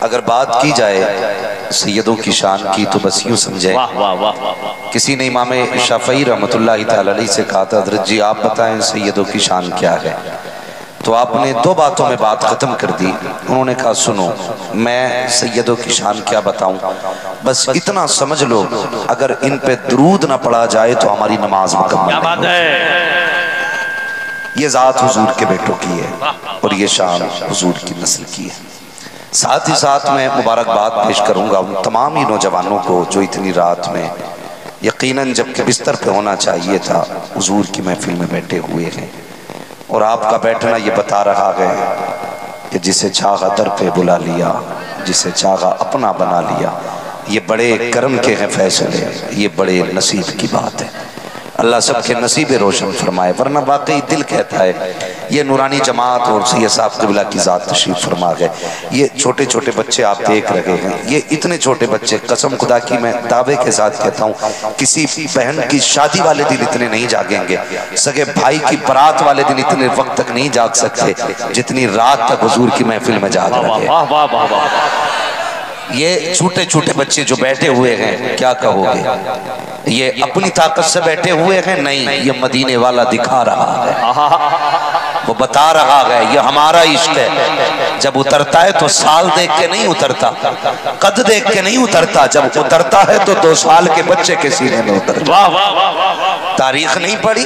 اگر بات کی جائے سیدوں کی شان کی تو بس یوں سمجھے، کسی نے امام شافعی رحمت اللہ تعالی علیہ سے کہا تھا حضرت جی آپ بتائیں سیدوں کی شان کیا ہے، تو آپ نے دو باتوں میں بات ختم کر دی۔ انہوں نے کہا سنو میں سیدوں کی شان کیا بتاؤں، بس اتنا سمجھ لو اگر ان پہ درود نہ پڑھا جائے تو ہماری نماز مکمل نہیں ہوتی۔ یہ ذات حضور کے بیٹوں کی ہے اور یہ شان حضور کی نسل کی ہے۔ ساتھ ہی ساتھ میں مبارکباد پیش کروں گا ان تمام ہی نوجوانوں کو جو اتنی رات میں یقیناً جب کہ بستر پہ ہونا چاہیے تھا حضور کی محفل میں بیٹھے ہوئے ہیں، اور آپ کا بیٹھنا یہ بتا رہا ہے کہ جسے چاہا در پہ بلا لیا، جسے چاہا اپنا بنا لیا۔ یہ بڑے کرم کے ہیں فیصلے، یہ بڑے نصیب کی بات ہے۔ اللہ سب کے نصیب روشن فرمائے، ورنہ واقعی دل کہتا ہے یہ نورانی جماعت اور سید صاحب قبلہ کی ذات تشریف فرما گئے۔ یہ چھوٹے چھوٹے بچے آپ دیکھ رہے ہیں، یہ اتنے چھوٹے بچے، قسم خدا کی میں دعوے کے ساتھ کہتا ہوں کسی بہن کی شادی والے دن اتنے نہیں جاگیں گے، سگے بھائی کی برات والے دن اتنے وقت تک نہیں جاگ سکتے جتنی رات تک حضور کی محفل میں جاگ رہے ہیں۔ یہ چھوٹے چھوٹے بچے جو بیٹھے ہوئے ہیں کیا کہو گے، یہ اپنی طاقت سے بیٹھے ہوئے ہیں؟ نہیں، یہ مدینے والا دکھا رہا ہے، وہ بتا رہا ہے یہ ہمارا عشق ہے۔ جب اترتا ہے تو سال دیکھ کے نہیں اترتا، قد دیکھ کے نہیں اترتا، جب اترتا ہے تو 2 سال کے بچے کے سینے میں اترتا۔ تاریخ نہیں پڑھی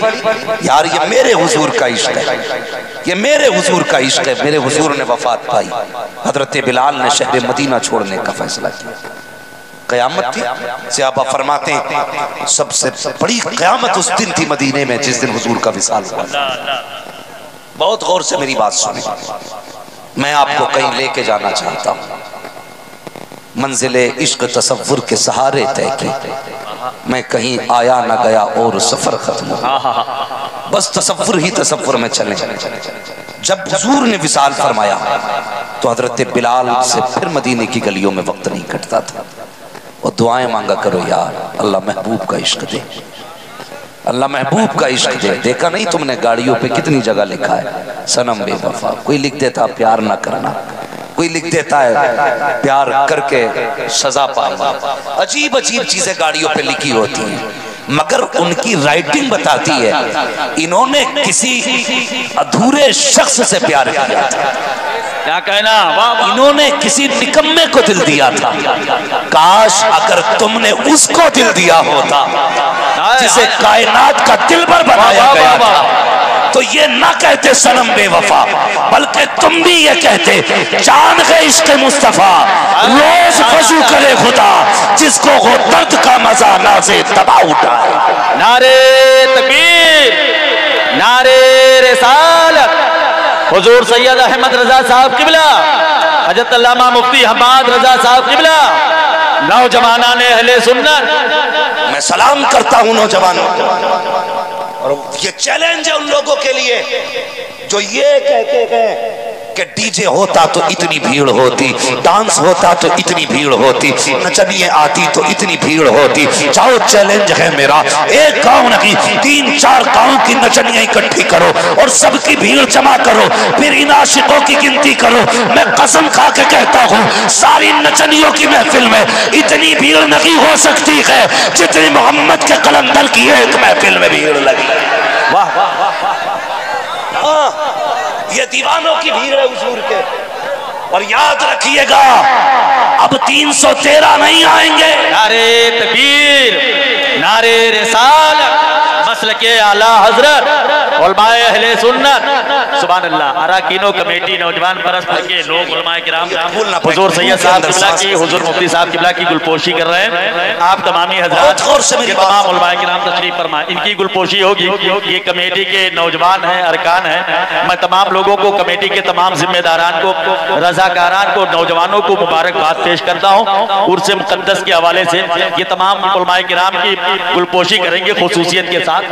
یار، یہ میرے حضور کا عشق ہے، یہ میرے حضور کا عشق ہے۔ میرے حضور نے وفات پائی، حضرت بلال نے شہر مدینہ چھوڑنے کا فیصلہ کیا، قیامت تھی۔ صحابہ فرماتے ہیں سب سے بڑی قیامت اس دن تھی مدینے میں جس دن حضور کا وصال ہوا۔ بہت غور سے میری بات سنیں، میں آپ کو کہیں لے کے جانا چاہتا ہوں، منزل عشق تصور کے سہارے طے کی، میں کہیں آیا نہ گیا اور سفر ختم ہوا، بس تصور ہی تصور میں چلیں۔ جب حضور نے وصال فرمایا تو حضرت بلال سے پھر مدینے کی گلیوں میں وقت نہیں کٹتا تھا، اور دعائیں مانگا کرو یار اللہ محبوب کا عشق دے، اللہ محبوب کا عشق دے۔ دیکھا نہیں تم نے گاڑیوں پہ کتنی جگہ لکھا ہے صنم بے وفا، کوئی لکھ دیتا پیار نہ کرنا، کوئی لکھ دیتا ہے پیار کر کے سزا پانا، عجیب عجیب چیزیں گاڑیوں پہ لکھی ہوتی ہیں، مگر ان کی رائٹنگ بتاتی ہے انہوں نے کسی ادھورے شخص سے پیار کیا تھا، کیا کہنا، انہوں نے کسی نکمے کو دل دیا تھا، کاش اگر تم نے اس کو دل دیا ہوتا جسے کائنات کا دلبر بنایا گیا تھا تو یہ نہ کہتے صنم بے وفا، بلکہ تم بھی یہ کہتے جان گئے عشق مصطفیٰ، روز وضو کرے خدا جس کو وہ درد کا مزہ نازے تباہ اٹھائے۔ نعرے تکبیر، نعرے رسالت، حضور سید احمد رضا صاحب قبلہ، حضرت علامہ مفتی حماد رضا صاحب قبلہ، نوجوانان اہل سنت، میں سلام کرتا ہوں نوجوانوں، اور یہ چیلنج ہے ان لوگوں کے لیے جو یہ کہتے ہیں کہ ڈی جے ہوتا تو اتنی بھیڑ ہوتی، ڈانس ہوتا تو اتنی بھیڑ ہوتی، نچنیے آتی تو اتنی بھیڑ ہوتی۔ جاؤ چیلنج ہے میرا، ایک گاؤں نہیں 3-4 گاؤں کی نچنیاں اکٹھی کرو اور سب کی بھیڑ جمع کرو، پھر ان عاشقوں کی گنتی کرو۔ میں قسم کھا کے کہتا ہوں ساری نچنیوں کی محفل میں اتنی بھیڑ نہیں ہو سکتی ہے جتنی محمد کے قلندر کی ایک محفل میں بھیڑ لگی۔ واہ واہ واہ، یہ دیوانوں کی بھیڑ ہے حضور کے، اور یاد رکھیے گا اب 313 نہیں آئیں گے۔ نعرے تکبیر، نعرے رسالت، مسلک اعلیٰ حضرت، علماء اہل سنت، سبحان اللہ، اراکین و کمیٹی، نوجوان پرست کے لوگ، علماء کرام حضور سید صاحب قبلہ کی، حضور مفتی صاحب قبلہ کی گلپوشی کر رہے ہیں۔ آپ تمامی حضرات یہ تمام علماء کرام تشریف فرمائیں، ان کی گلپوشی ہوگی۔ یہ کمیٹی کے نوجوان ہیں، ارکان ہیں، میں تمام لوگوں کو، کمیٹی کے تمام ذمہ داران کو، رضاکاران کو، نوجوانوں کو مبارکباد پیش کرتا ہوں۔ عرس مقدس کے حوالے سے یہ تمام علماء کرام کی گلپوشی کریں گے خصوصیت کے ساتھ۔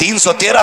313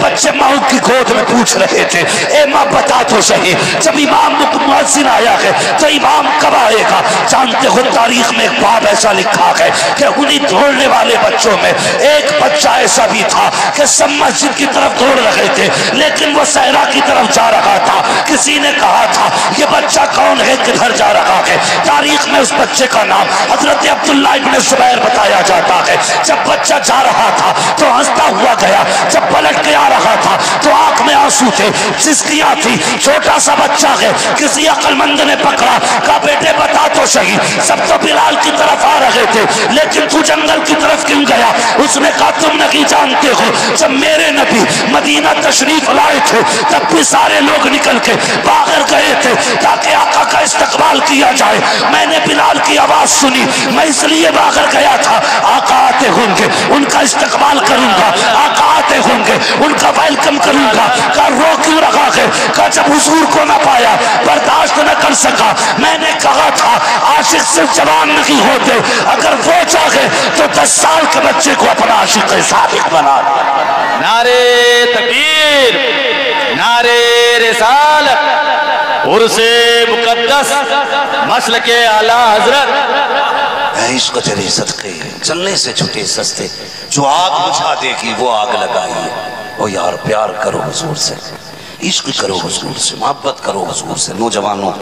بچے ماں کی گود میں پوچھ رہے تھے اے ماں بتا تو صحیح جب امام مؤذن آیا ہے تو امام کب آئے گا؟ جانتے ہو تاریخ میں ایک باب ایسا لکھا ہے کہ انہی دوڑنے والے بچوں میں ایک بچہ ایسا بھی تھا کہ سب مسجد کی طرف دوڑ رہے تھے لیکن وہ صحرا کی طرف جا رہا تھا. کسی نے کہا تھا یہ بچہ کون ہے کدھر جا رہا ہے؟ تاریخ میں اس بچے کا نام حضرت عبداللہ ابن زبیر بتایا جاتا ہے. جب بچہ جا رہا تھا تو ہنستا ہوا گیا, جب پلٹ کے آ رہا تھا تو آنکھ میں آنسو تھے, سسکیاں تھی. چھوٹا سا بچہ ہے, کسی عقل مند نے پکڑا, کہا بیٹے بتا تو صحیح سب تو بلال کی طرف آ رہے تھے لیکن تو جنگل کی طرف کیوں گیا؟ اس نے کہا تم نہیں جانتے ہو جب میرے نبی مدینہ تشریف لائے تھے تب بھی سارے لوگ نکل کے باہر گئے تھے تاکہ آقا کا استقبال کیا جائے. میں نے بلال کی آواز سنی, میں اس لیے باہر گیا تھا. آقا آتے ہوں گے ان کا استقبال کروں گا, آقا آتے ہوں گے ان کا ویلکم کروں گا. کہا رو کیوں رہا ہے؟ کہا جب حضور کو نہ پایا برداشت نہ کر سکا. میں نے کہا تھا عاشق صرف جوان نہیں ہوتے, اگر وہ چاہے تو 10 سال کے بچے کو اپنا عاشق صادق بنا دے. نعرے تکبیر, نعرے رسالت, عرص مقدس, مسلک اعلیٰ حضرت. اے عشق تیرے صدقے چلنے سے چھٹے سستے, جو آگ بجھا دے گی وہ آگ لگائیے. او یار پیار کرو حضور سے, عشق کرو حضور سے, محبت کرو حضور سے. نوجوانوں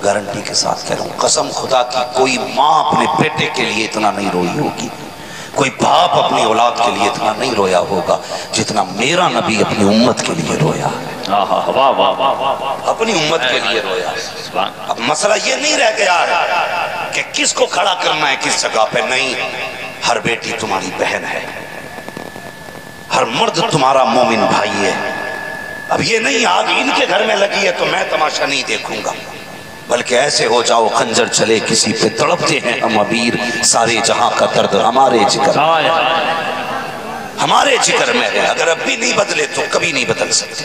گارنٹی کے ساتھ کہہ رہا ہوں, قسم خدا کی کوئی ماں اپنے بیٹے کے لیے اتنا نہیں روئی ہوگی, کوئی باپ اپنی اولاد کے لیے اتنا نہیں رویا ہوگا جتنا میرا نبی اپنی امت کے لیے رویا, اپنی امت کے لیے رویا. اب مسئلہ یہ نہیں رہ گیا ہے کہ کس کو کھڑا کرنا ہے کس جگہ پہ, نہیں. ہر بیٹی تمہاری بہن ہے, ہر مرد تمہارا مومن بھائی ہے. اب یہ نہیں آگ ان کے گھر میں لگی ہے تو میں تماشا نہیں دیکھوں گا, بلکہ ایسے ہو جاؤ خنجر چلے کسی پہ تڑپتے ہیں ہم ابیر, سارے جہاں کا درد ہمارے جگر ہمارے جگر میں ہے. اگر اب بھی نہیں بدلے تو کبھی نہیں بدل سکتے.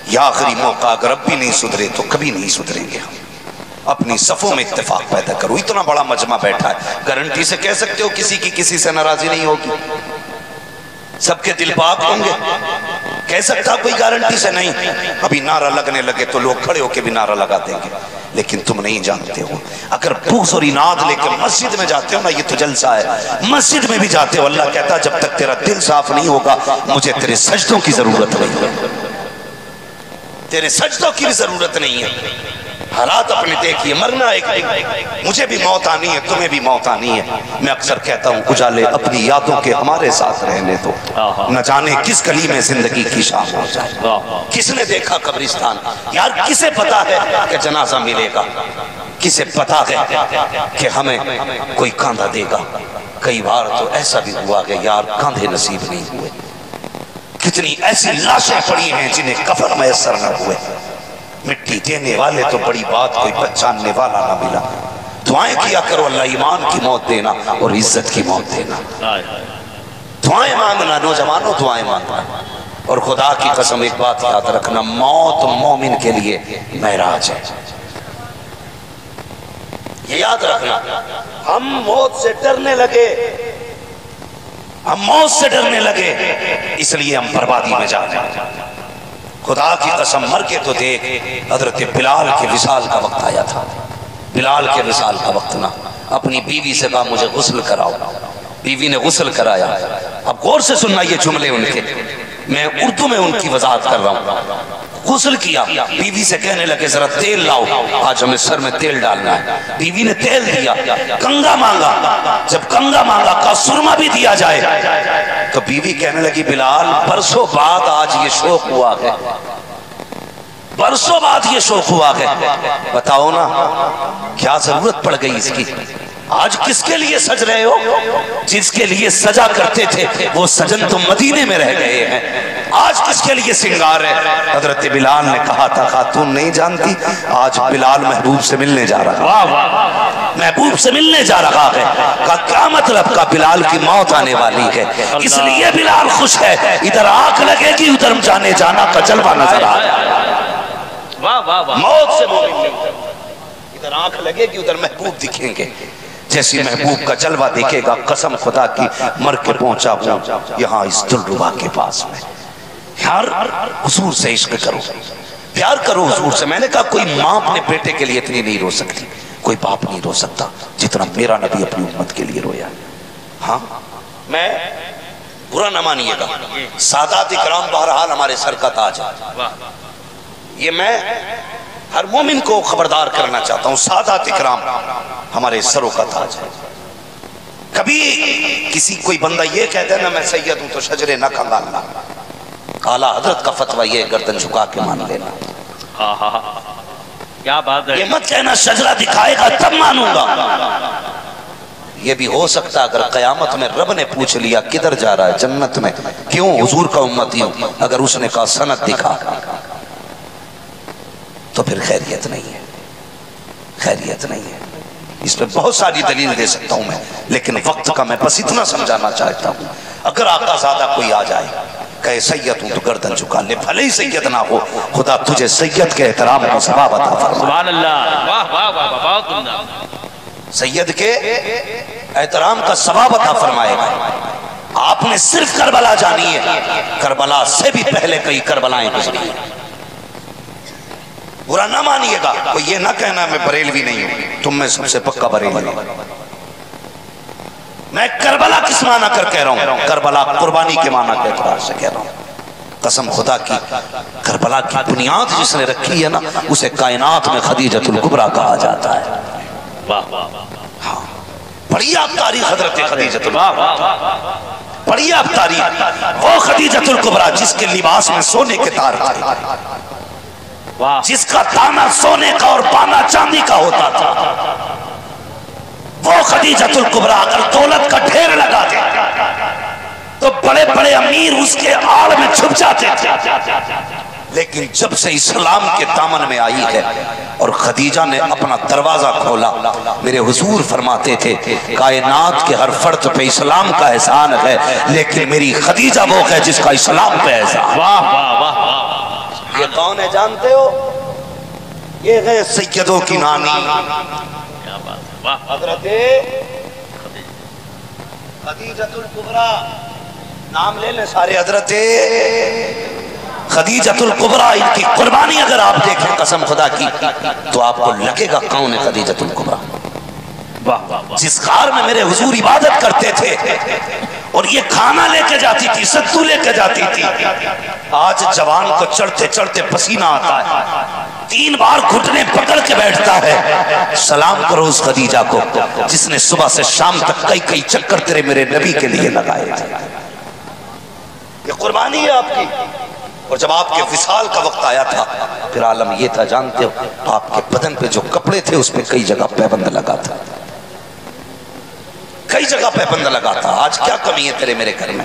یا آخری موقع, اگر اب بھی نہیں سدھرے تو کبھی نہیں سدھریں گے ہم. اپنی صفوں میں اتفاق پیدا کرو. اتنا بڑا مجمع بیٹھا ہے, گارنٹی سے کہہ سکتے ہو کسی کی کسی سے ناراضی نہیں ہوگی, سب کے دل پاک ہوں گے؟ کہہ سکتا کوئی گارنٹی سے نہیں. ابھی نعرہ لگنے لگے تو لوگ کھڑے ہو کے بھی نعرہ لگا دیں گے, لیکن تم نہیں جانتے ہو. اگر بغض اور اناد لے کے مسجد میں جاتے ہو نا, یہ تو جلسہ ہے, مسجد میں بھی جاتے ہو, اللہ کہتا جب تک تیرا دل صاف نہیں ہوگا مجھے تیرے سجدوں کی ضرورت نہیں ہے, تیرے سجدوں کی بھی ضرورت نہیں ہے. حالات اپنے دیکھیے, مرنا ایک دن, مجھے بھی موت آنی ہے, تمہیں بھی موت آنی ہے. میں اکثر کہتا ہوں اجالے اپنی یادوں کے ہمارے ساتھ رہنے دو, نہ جانے کس گلی میں زندگی کی شام ہو جائے. کس نے دیکھا قبرستان؟ یار کسے پتا ہے کہ جنازہ ملے گا, کسے پتا ہے کہ ہمیں کوئی کاندھا دے گا. کئی بار تو ایسا بھی ہوا کہ یار کاندھے نصیب نہیں ہوئے. کتنی ایسی لاشیں پڑی ہیں جنہیں کفن میسر نہ ہوئے. مٹی دینے والے تو بڑی بات, کوئی پہچاننے والا نہ ملا. دعائیں کیا کرو اللہ ایمان کی موت دینا اور عزت کی موت دینا. دعائیں مانگنا نوجوانوں, دعائیں مانگنا. اور خدا کی قسم ایک بات یاد رکھنا, موت مومن کے لیے معراج ہے. یہ یاد رکھنا. ہم موت سے ڈرنے لگے, ہم موت سے ڈرنے لگے, اس لیے ہم بربادی میں جا رہے ہیں. خدا کی قسم مر کے تو دیکھ, حضرت بلال کے وصال کا وقت آیا تھا. بلال کے وصال کا وقت نہ, اپنی بیوی سے کہا مجھے غسل کراؤ. بیوی نے غسل کرایا. اب غور سے سننا یہ جملے ان کے, میں اردو میں ان کی وضاحت کر رہا ہوں. غسل کیا, بیوی سے کہنے لگے ذرا تیل لاؤ, آج ہمیں سر میں تیل ڈالنا ہے. بیوی نے تیل دیا. کنگا مانگا, جب کنگا مانگا کہا سرما بھی دیا جائے. تو بیوی کہنے لگی بلال برسوں بعد آج یہ شوق ہوا ہے, برسوں بعد یہ شوق ہوا ہے, بتاؤ نا کیا ضرورت پڑ گئی اس کی. آج کس کے لیے سج رہے ہو؟ جس کے لیے سجا کرتے تھے وہ سجن تو مدینے میں رہ گئے ہیں. آج کس کے لیے سنگار ہے؟ حضرت بلال نے کہا تھا خاتون نہیں جانتی, آج بلال محبوب سے ملنے جا رہا ہے, محبوب سے ملنے جا رہا ہے. کہا کیا مطلب؟ کا بلال کی موت آنے والی ہے, اس لیے بلال خوش ہے. ادھر آنکھ لگے گی ادھر جانے جانا کا جلوہ نظر آیا. موت سے ادھر آنکھ لگے گی ادھر محبوب دکھیں گے. جیسی محبوب کا جلوہ دیکھے گا قسم خدا کی مر کے پہنچا ہوں یہاں اس دلربا کے پاس میں. یار حضور سے عشق کرو، پیار کرو حضور سے. میں نے کہا کوئی ماں اپنے بیٹے کے لیے اتنی نہیں رو سکتی، کوئی باپ نہیں رو سکتا جتنا میرا نبی اپنی امت کے لیے رویا. ہاں میں برا نہ مانیے گا، سادات اکرام بہرحال ہمارے سر کا تاج ہے. یہ میں ہر مومن کو خبردار کرنا چاہتا ہوں، سادات اکرام ہمارے سروں کا تاج ہے. کبھی کسی کوئی بندہ یہ کہتا ہے نا میں سید ہوں تو شجرے نہ کھنگالنا. اعلیٰ حضرت کا فتویٰ یہ گردن جھکا کے مان لینا. کیا بات ہے، یہ مت کہنا شجرہ دکھائے گا تب مانوں گا. یہ بھی ہو سکتا اگر قیامت میں رب نے پوچھ لیا کدھر جا رہا ہے جنت میں، کیوں حضور کا امتی ہوں، اگر اس نے کہا سند دکھا تو پھر خیریت نہیں ہے، خیریت نہیں ہے. اس پہ بہت ساری دلیل دے سکتا ہوں میں، لیکن وقت کا میں بس اتنا سمجھانا چاہتا ہوں. اگر آقا زادہ کوئی آ جائے کہے سید ہوں تو گردن جھکا لے، بھلے ہی سید نہ ہو، خدا تجھے سید کے احترام کا ثواب عطا فرمائے. سبحان اللہ، واہ واہ واہ بہت عمدہ. سید کے احترام کا ثواب عطا فرمائے گا. آپ نے صرف کربلا جانی ہے، کربلا سے بھی پہلے کئی کربلائیں گزری ہیں. برا نہ مانیے گا، کوئی یہ نہ کہنا میں بریلوی نہیں ہوں، تم میں سب سے پکا بریلوی ہوں. میں کربلا کس معنی کر کہہ رہا ہوں؟ کربلا قربانی کے معنی کے اعتبار سے کہہ رہا ہوں. قسم خدا کی کربلا کی بنیاد جس نے رکھی ہے نا اسے کائنات میں خدیجۃ الکبریٰ کہا جاتا ہے. ہاں پڑھیے آپ تاریخ حضرت خدیجۃ الکبریٰ، پڑھیے آپ تاریخ. وہ خدیجۃ الکبریٰ جس کے لباس میں سونے کے تار تھے، جس کا دانا سونے کا اور پانا چاندی کا ہوتا تھا، وہ خدیجۃ الکبریٰ اگر دولت کا ڈھیر لگا دے تو بڑے بڑے امیر اس کے آڑ میں چھپ جاتے تھے. لیکن جب سے اسلام کے دامن میں آئی ہے اور خدیجہ نے اپنا دروازہ کھولا، میرے حضور فرماتے تھے کائنات کے ہر فرد پہ اسلام کا احسان ہے لیکن میری خدیجہ وہ ہے جس کا اسلام پہ احسان. واہ واہ واہ. یہ کون ہے جانتے ہو؟ یہ ہے سیدوں کی نانی حضرت خدیجۃ الکبریٰ. نام لے لیں سارے، حضرت خدیجۃ الکبریٰ. ان کی قربانی اگر آپ دیکھیں قسم خدا کی تو آپ کو لگے گا کون ہے خدیجۃ الکبریٰ. جس غار میں میرے حضور عبادت کرتے تھے اور یہ کھانا لے کے جاتی تھی، ستو لے کے جاتی تھی. آج جوان کو چڑھتے چڑھتے پسینہ آتا ہے، 3 بار گھٹنے پکڑ کے بیٹھتا ہے. سلام کرو اس خدیجہ کو جس نے صبح سے شام تک کئی کئی چکر تیرے میرے نبی کے لیے لگائے تھے. یہ قربانی ہے آپ کی. اور جب آپ کے وصال کا وقت آیا تھا پھر عالم یہ تھا جانتے ہو آپ کے بدن پہ جو کپڑے تھے اس پہ کئی جگہ پیبند لگا تھا، کئی جگہ پیبند لگا تھا. آج کیا کمی ہے تیرے میرے گھر میں؟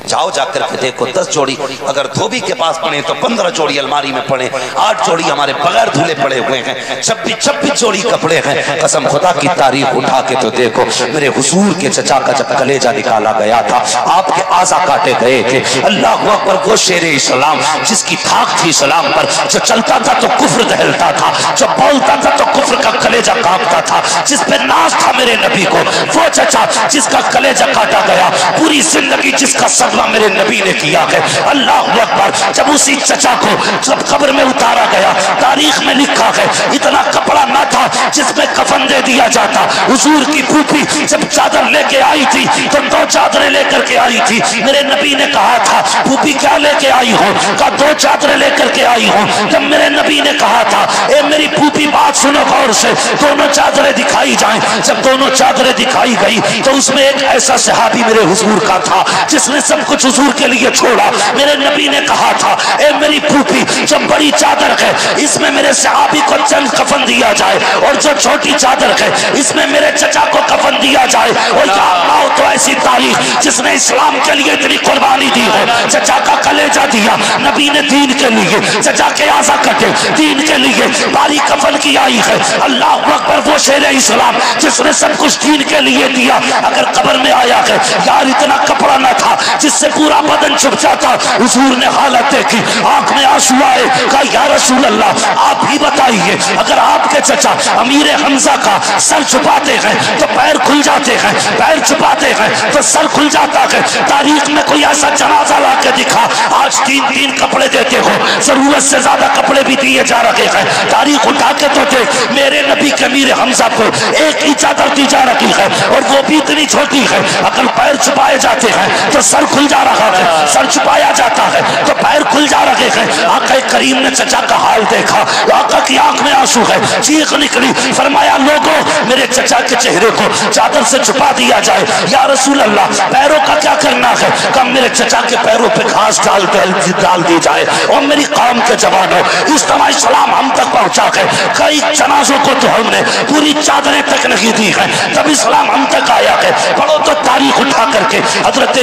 جاؤ جا کر کے دیکھو 10 جوڑی اگر دھوبی کے پاس پڑے تو 15 جوڑی الماری میں پڑے، 8 جوڑی ہمارے بغیر دھلے پڑے ہوئے ہیں، 26 جوڑی کپڑے ہیں. قسم خدا کی تاریخ اٹھا کے تو دیکھو میرے حضور کے چچا کا جب کلیجہ نکالا گیا تھا، آپ کے اعضا کاٹے گئے تھے. اللہ اکبر. وہ شیر اسلام جس کی تھاک تھی اسلام پر، جو چلتا تھا تو کفر دہلتا تھا، جو بولتا تھا تو کفر کا کلیجہ کانپتا تھا، جس پہ ناز تھا میرے نبی کو، وہ چچا جس کا کلیجہ کاٹا گیا، پوری زندگی جس کا میرے نبی نے کیا ہے. اللہ اکبر. جب اسی چچا کو جب قبر میں اتارا گیا تاریخ میں لکھا ہے اتنا کپڑا نہ تھا جس میں کفن دے دیا جاتا. حضور کی پھوپھی جب چادر لے کے آئی تھی تو 2 چادریں لے کر کے آئی تھی. میرے نبی نے کہا تھا پھوپھی کیا لے کے آئی ہو؟ کہا 2 چادریں لے کر کے آئی ہوں. جب میرے نبی نے کہا تھا اے میری پھوپھی بات سنو غور سے، دونوں چادریں دکھائی جائیں. جب دونوں چادریں دکھائی گئی تو اس میں ایک ایسا صحابی میرے حضور کا تھا جس نے سب کچھ حضور کے لیے چھوڑا. میرے نبی نے کہا تھا اے میری پھوپھی جو بڑی چادر ہے اس میں میرے صحابی کو چند کفن دیا جائے اور جو چھوٹی چادر ہے اس میں میرے چچا کو کفن دیا جائے. اور یا اللہ تو ایسی تاریخ جس نے اسلام کے لیے اتنی قربانی دی ہے. چچا کا کلیجہ دیا نبی نے دین کے لیے، چچا کے اعضا کٹے دین کے لیے، باری کفن کی آئی ہے. اللہ اکبر. وہ شیر اسلام جس نے سب کچھ دین کے لیے دیا اگر قبر میں آیا ہے یار اتنا کپڑا نہ تھا جس سے پورا بدن چھپ جاتا. حضور نے حالت دیکھی، آنکھ میں آنسو آئے، کہا یا رسول اللہ آپ ہی بتائیے اگر آپ کے چچا امیر حمزہ کا سر چھپاتے ہیں تو پیر کھل جاتے ہیں، پیر چھپاتے ہیں تو سر کھل جاتا ہے۔ تاریخ میں کوئی ایسا جنازہ لا کے دکھا، آج 3 کپڑے دیتے ہو، ضرورت سے زیادہ کپڑے بھی دیے جا رہے ہیں۔ تاریخ اٹھا کے تو دیکھ، میرے نبی کے امیر حمزہ کو ایک ہی چادر دی جا رہی ہے اور وہ بھی اتنی چھوٹی ہے، اگر پیر چھپائے جاتے ہیں تو سر کھل جا رہا ہے، سر چھپایا جاتا ہے تو پیر کھل جا رہے ہیں۔ آقا کریم نے چچا کا حال دیکھا، آقا کی آنکھ میں آنسو ہے، چیخ نکلی، فرمایا لوگوں میرے چچا کے چہرے کو چادر سے چھپا دیا جائے۔ یا رسول اللہ پیروں کا کیا کرنا ہے؟ کم میرے چچا کے پیروں پہ گھاس ڈال دی جائے۔ اور میری قوم کے جوانوں، اجتماع اسلام ہم تک پہنچا ہے، کئی جنازوں کو تو ہم نے پوری چادریں تک نہیں دی ہے، تب اسلام ہم تک آیا ہے۔ پڑھو تو تاریخ اٹھا کر کے حضرت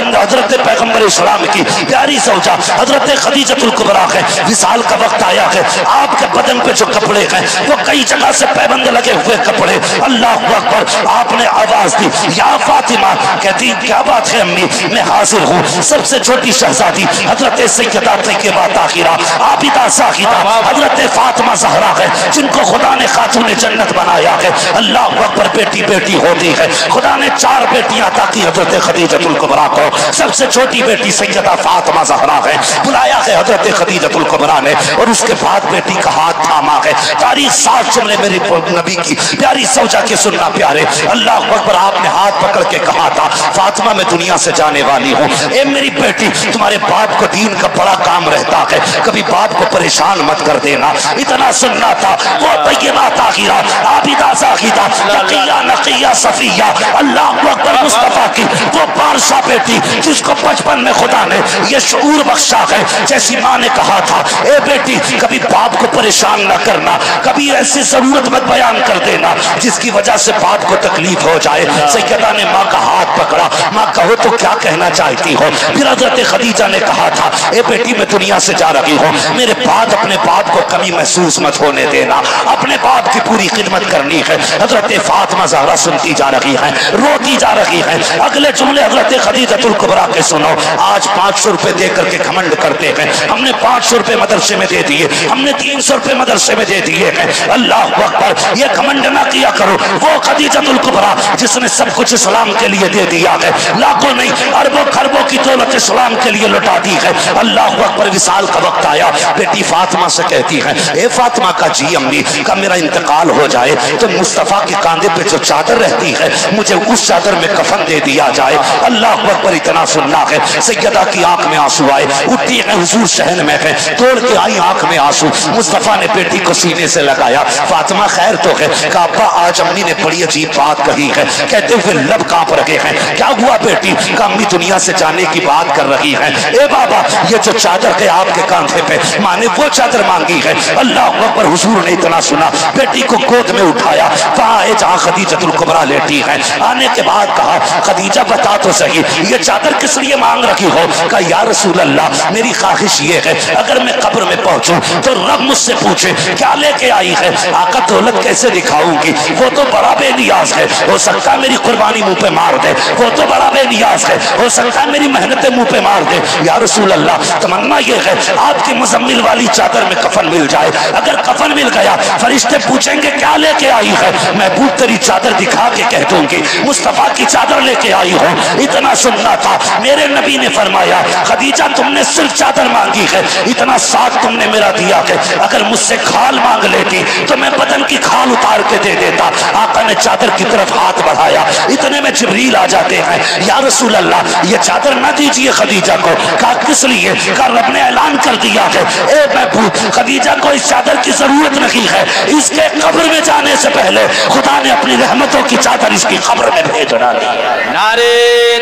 پیغمبر اسلام کی پیاری زوجہ حضرت خدیجۃ الکبریٰ ہے، وصال کا وقت آیا ہے، آپ کے بدن پہ جو کپڑے ہیں وہ کئی جگہ سے پیبند لگے ہوئے کپڑے، اللہ اکبر، آپ نے آواز دی یا فاطمہ، کہتی کیا بات ہے امی، میں حاضر ہوں۔ سب سے چھوٹی شہزادی حضرت سیدہ طیبہ طاہرہ عابدہ زاہدہ حضرت فاطمہ زہرا ہے، جن کو خدا نے خاتون جنت بنایا ہے۔ اللہ اکبر، بیٹی بیٹی ہوتی ہے، خدا نے 4 بیٹیاں عطا کی حضرت خدیجۃ الکبریٰ کو، سب سے چھوٹی بیٹی سیدہ فاطمہ زہرا ہے، بلایا ہے حضرت خدیجۃ الکبریٰ نے، اور اس کے بعد بیٹی کا ہاتھ تھاما ہے۔ تاریخ 7 جملے میری نبی کی پیاری زوجہ کے سننا پیارے۔ اللہ اکبر، آپ نے ہاتھ پکڑ کے کہا تھا فاطمہ میں دنیا سے جانے والی ہوں، اے میری بیٹی تمہارے باپ کو دین کا بڑا کام رہتا ہے، کبھی باپ کو پریشان مت کر دینا۔ اتنا سننا تھا، وہ طیبہ طاہرہ عابدہ زاہدہ تقیہ نقیہ صفیہ، اللہ اکبر، مصطفیٰ کی وہ بارشاہ بیٹی جس کو بچپن میں خدا نے یہ شعور بخشا ہے، جیسی ماں نے کہا تھا اے بیٹی کبھی باپ کو پریشان نہ کرنا، کبھی ایسی ضرورت مت بیان کر دینا جس کی وجہ سے باپ کو تکلیف ہو جائے۔ سیدہ نے ماں کا ہاتھ پکڑا، ماں کہو تو کیا کہنا چاہتی ہو؟ پھر حضرت خدیجہ نے کہا تھا اے بیٹی میں دنیا سے جا رہی ہوں، میرے بعد اپنے باپ کو کمی محسوس مت ہونے دینا، اپنے باپ کی پوری خدمت کرنی ہے۔ حضرت فاطمہ زہرا سنتی جا رہی ہیں، روتی جا رہی ہیں۔ اگلے جملے حضرت خدیجۃ الکبریٰ کے سنو، آج 500 روپے دے کر کے گھمنڈ کرتے ہیں، ہم نے 500 روپے مدرسے میں دے دیے، ہم نے 300 روپے مدرسے میں دے دیے ہیں۔ اللہ اکبر، یہ گھمنڈ نہ کیا کرو۔ وہ خدیجۃ الکبریٰ جس نے سب کچھ اسلام کے لیے دے دیا ہے، لاکھوں نہیں اربوں خربوں کی دولت اسلام کے لیے لٹا دی ہے۔ اللہ اکبر، وصال کا وقت آیا، بیٹی فاطمہ سے کہتی ہے اے فاطمہ کا جی امی کا میرا انتقال ہو جائے تو مصطفیٰ کے کاندھے پہ جو چادر رہتی ہے مجھے اس چادر میں کفن دے دیا جائے۔ اللہ اکبر، اتنا سننا ہے، سیدہ کی آنکھ میں آنسو آئے، اٹھی ہے حضور شہن میں ہے، توڑ کے آئی آنکھ میں آنسو۔ مصطفیٰ نے بیٹی کو سینے سے لگایا، فاطمہ خیر تو ہے؟ کہا ابا آج امی نے بڑی عجیب بات کہی ہے، کہتے ہوئے لب کانپ رہے ہیں۔ کیا ہوا بیٹی؟ کہا امی دنیا سے جانے کی بات کر رہی ہے۔ اے بابا یہ جو چادر ہے آپ کے کاندھے پہ، ماں نے وہ چادر مانگی ہے۔ اللہ اکبر، حضور نے اتنا سنا، بیٹی کو گود میں اٹھایا، وہاں آئے جہاں خدیجۃ الکبریٰ لیٹی ہے۔ آنے کے بعد کہا خدیجہ بتا تو صحیح یہ چادر کس لیے مانگ رکھی ہو؟ کہا یا رسول اللہ میری خواہش یہ ہے اگر میں قبر میں پہنچوں تو رب مجھ سے پوچھے کیا لے کے آئی ہے؟ آقا دولت کیسے دکھاؤں گی، وہ تو بڑا بے نیاز ہے، ہو سکتا ہے میری قربانی منہ پہ مار دے، وہ تو بڑا بے نیاز ہے، ہو سکتا ہے میری محنتیں منہ پہ مار دے۔ یا رسول اللہ تمنا یہ ہے آپ کی مزمل والی چادر میں کفن مل جائے، اگر کفن مل گیا فرشتے پوچھیں گے کیا لے کے آئی ہے، محبوب تیری چادر دکھا کے کہہ دوں گی مصطفیٰ کی چادر لے کے آئی ہوں۔ اتنا سننا تھا، میرے نبی نے فرمایا خدیجہ تم نے صرف چادر مانگی ہے، اتنا ساتھ تم نے میرا دیا ہے، اگر مجھ سے کھال مانگ لیتی تو میں بدن کی کھال اتار کے دے دیتا۔ آقا نے چادر کی طرف ہاتھ بڑھایا، اتنے میں جبریل آ جاتے ہیں، یا رسول اللہ یہ چادر نہ دیجئے خدیجہ کو۔ کہا کس لیے؟ کہا رب نے اعلان کر دیا ہے اے محبوب خدیجہ کو اس چادر کی ضرورت نہیں ہے، اس کے قبر میں جانے سے پہلے خدا نے اپنی رحمتوں کی چادر اس کی قبر میں بھیج ڈالی۔ نعرے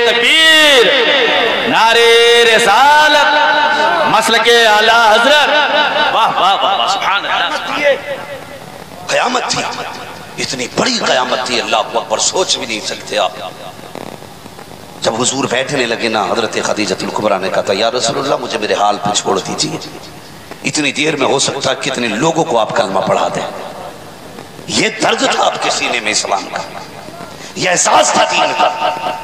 تکبیر، نعرے رسالت، مسلک اعلیٰ حضرت، واہ واہ واہ سبحان اللہ۔ قیامت تھی، اتنی بڑی قیامت تھی، اللہ اکبر، سوچ بھی نہیں سکتے آپ۔ جب حضور بیٹھنے لگے نا حضرت خدیجۃ الکبریٰ نے کہا تھا یا رسول اللہ مجھے میرے حال پہ چھوڑ دیجیے، اتنی دیر میں ہو سکتا ہے کتنے لوگوں کو آپ کلمہ پڑھا دیں۔ یہ درد تھا آپ کے سینے میں اسلام کا، یہ احساس تھا دین کا۔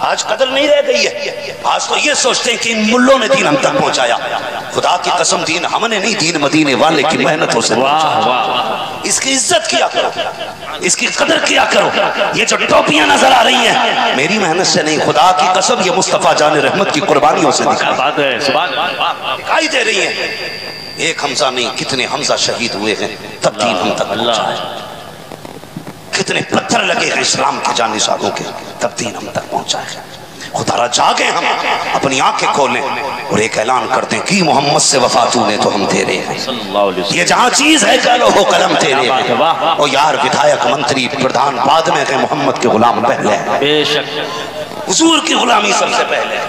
آج قدر نہیں رہ گئی ہے، آج تو یہ سوچتے ہیں کہ ان ملوں نے دین ہم تک پہنچایا۔ خدا کی قسم دین ہم نے نہیں، دین مدینے والے کی محنتوں سے پہنچایا۔ اس کی عزت کیا کرو، اس کی قدر کیا کرو. یہ جو ٹوپیاں نظر آ رہی ہیں میری محنت سے نہیں، خدا کی قسم یہ مصطفیٰ جان رحمت کی قربانیوں سے دکھائی دے رہی ہیں. ایک حمزہ نہیں، کتنے حمزہ شہید ہوئے ہیں تب دین ہم تک پہنچا ہے. کتنے پتھر لگے ہیں اسلام کے جانشینوں کے تب دین ہم تک پہنچا ہے. خدا را جاگیں، ہم اپنی آنکھیں کھولیں اور ایک اعلان کرتے ہیں کہ محمد سے وفا تو نے تو ہم تیرے ہیں. یہ جہاں چیز ہے کہ لوح و قلم تیرے ہیں. اور یار ودھایک منتری پردھان بعد میں کہ محمد کے غلام پہلے ہیں. بے شک حضور کی غلامی سب سے پہلے ہے.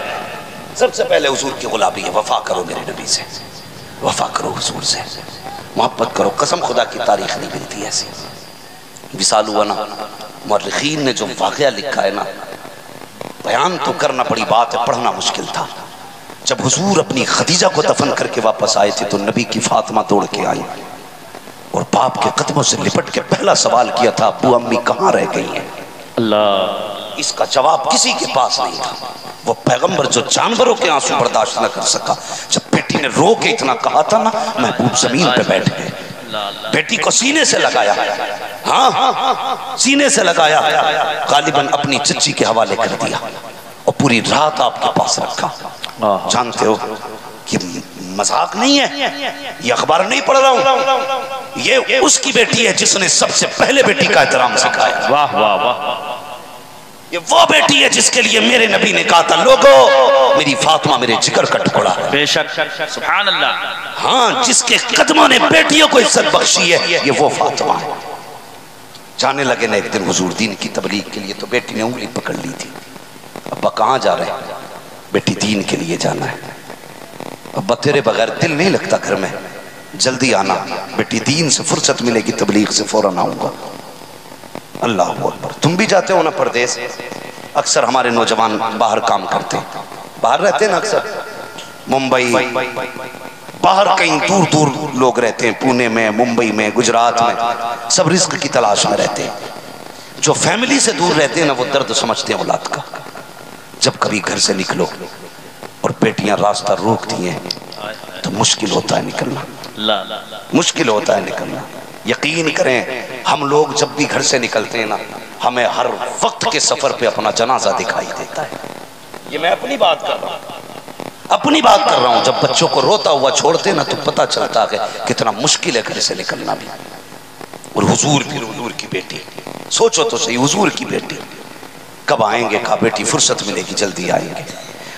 سب سے پہلے حضور کی غلامی ہے. وفا کرو میرے نبی سے، وفا کرو حضور سے، محبت کرو. قسم خدا کی تاریخ نہیں ملتی ایسی. وصال ہوا نا، مورخین نے جو واقعہ لکھا ہے نا، بیان تو کرنا بڑی بات ہے، پڑھنا مشکل تھا. جب حضور اپنی خدیجہ کو دفن کر کے واپس آئے تھے تو نبی کی فاطمہ دوڑ کے آئی اور باپ کے قدموں سے لپٹ کے پہلا سوال کیا تھا، ابو امی کہاں رہ گئی ہیں؟ اللہ، اس کا جواب کسی کے پاس نہیں تھا. وہ پیغمبر جو جانوروں کے آنسو برداشت نہ کر سکا، جب بیٹی نے رو کے اتنا کہا تھا نا، محبوب زمین پہ بیٹھ گئے. بیٹی کو سینے سے لگایا، ہاں سینے سے لگایا، غالباً اپنی چچی کے حوالے کر دیا اور پوری رات آپ کے پاس رکھا. جانتے ہو کہ مذاق نہیں ہے، یہ اخبار نہیں پڑھ رہا ہوں، یہ اس کی بیٹی ہے جس نے سب سے پہلے بیٹی کا احترام سکھایا. واہ واہ واہ، یہ وہ بیٹی ہے جس کے لیے میرے نبی نے کہا تھا، لوگو میری فاطمہ میرے جگر کا ٹکڑا ہے. بے شک، سبحان اللہ. ہاں، جس کے قدموں نے بیٹیوں کو عزت بخشی ہے یہ وہ فاطمہ ہے. جانے لگے نا ایک دن حضور دین کی تبلیغ کے لیے تو بیٹی نے انگلی پکڑ لی تھی. ابا کہاں جا رہے ہیں؟ بیٹی دین کے لیے جانا ہے. ابا تیرے بغیر دل نہیں لگتا گھر میں، جلدی آنا، بیٹی دین سے فرصت ملے گی تبلیغ سے فوراً آؤں گا. اللہ اکبر. تم بھی جاتے ہو نا پردیس؟ اکثر ہمارے نوجوان باہر کام کرتے ہیں، باہر رہتے ہیں نا، اکثر ممبئی، باہر کہیں دور دور لوگ رہتے ہیں، پونے میں، ممبئی میں، گجرات میں، سب رزق کی تلاش میں رہتے ہیں. جو فیملی سے دور رہتے ہیں نا وہ درد سمجھتے ہیں اولاد کا. جب کبھی گھر سے نکلو اور بیٹیاں راستہ روکتی ہیں تو مشکل ہوتا ہے نکلنا، مشکل ہوتا ہے نکلنا. یقین کریں ہم لوگ جب بھی گھر سے نکلتے ہیں نا، ہمیں ہر وقت کے سفر پہ اپنا جنازہ دکھائی دیتا ہے. یہ میں اپنی بات کر رہا ہوں، اپنی بات کر رہا ہوں. جب بچوں کو روتا ہوا چھوڑتے نا تو پتہ چلتا ہے کتنا مشکل ہے گھر سے نکلنا بھی. اور حضور پھر حضور کی بیٹی، سوچو تو صحیح، حضور کی بیٹی کب آئیں گے؟ کہا بیٹی فرصت ملے گی جلدی آئیں گے.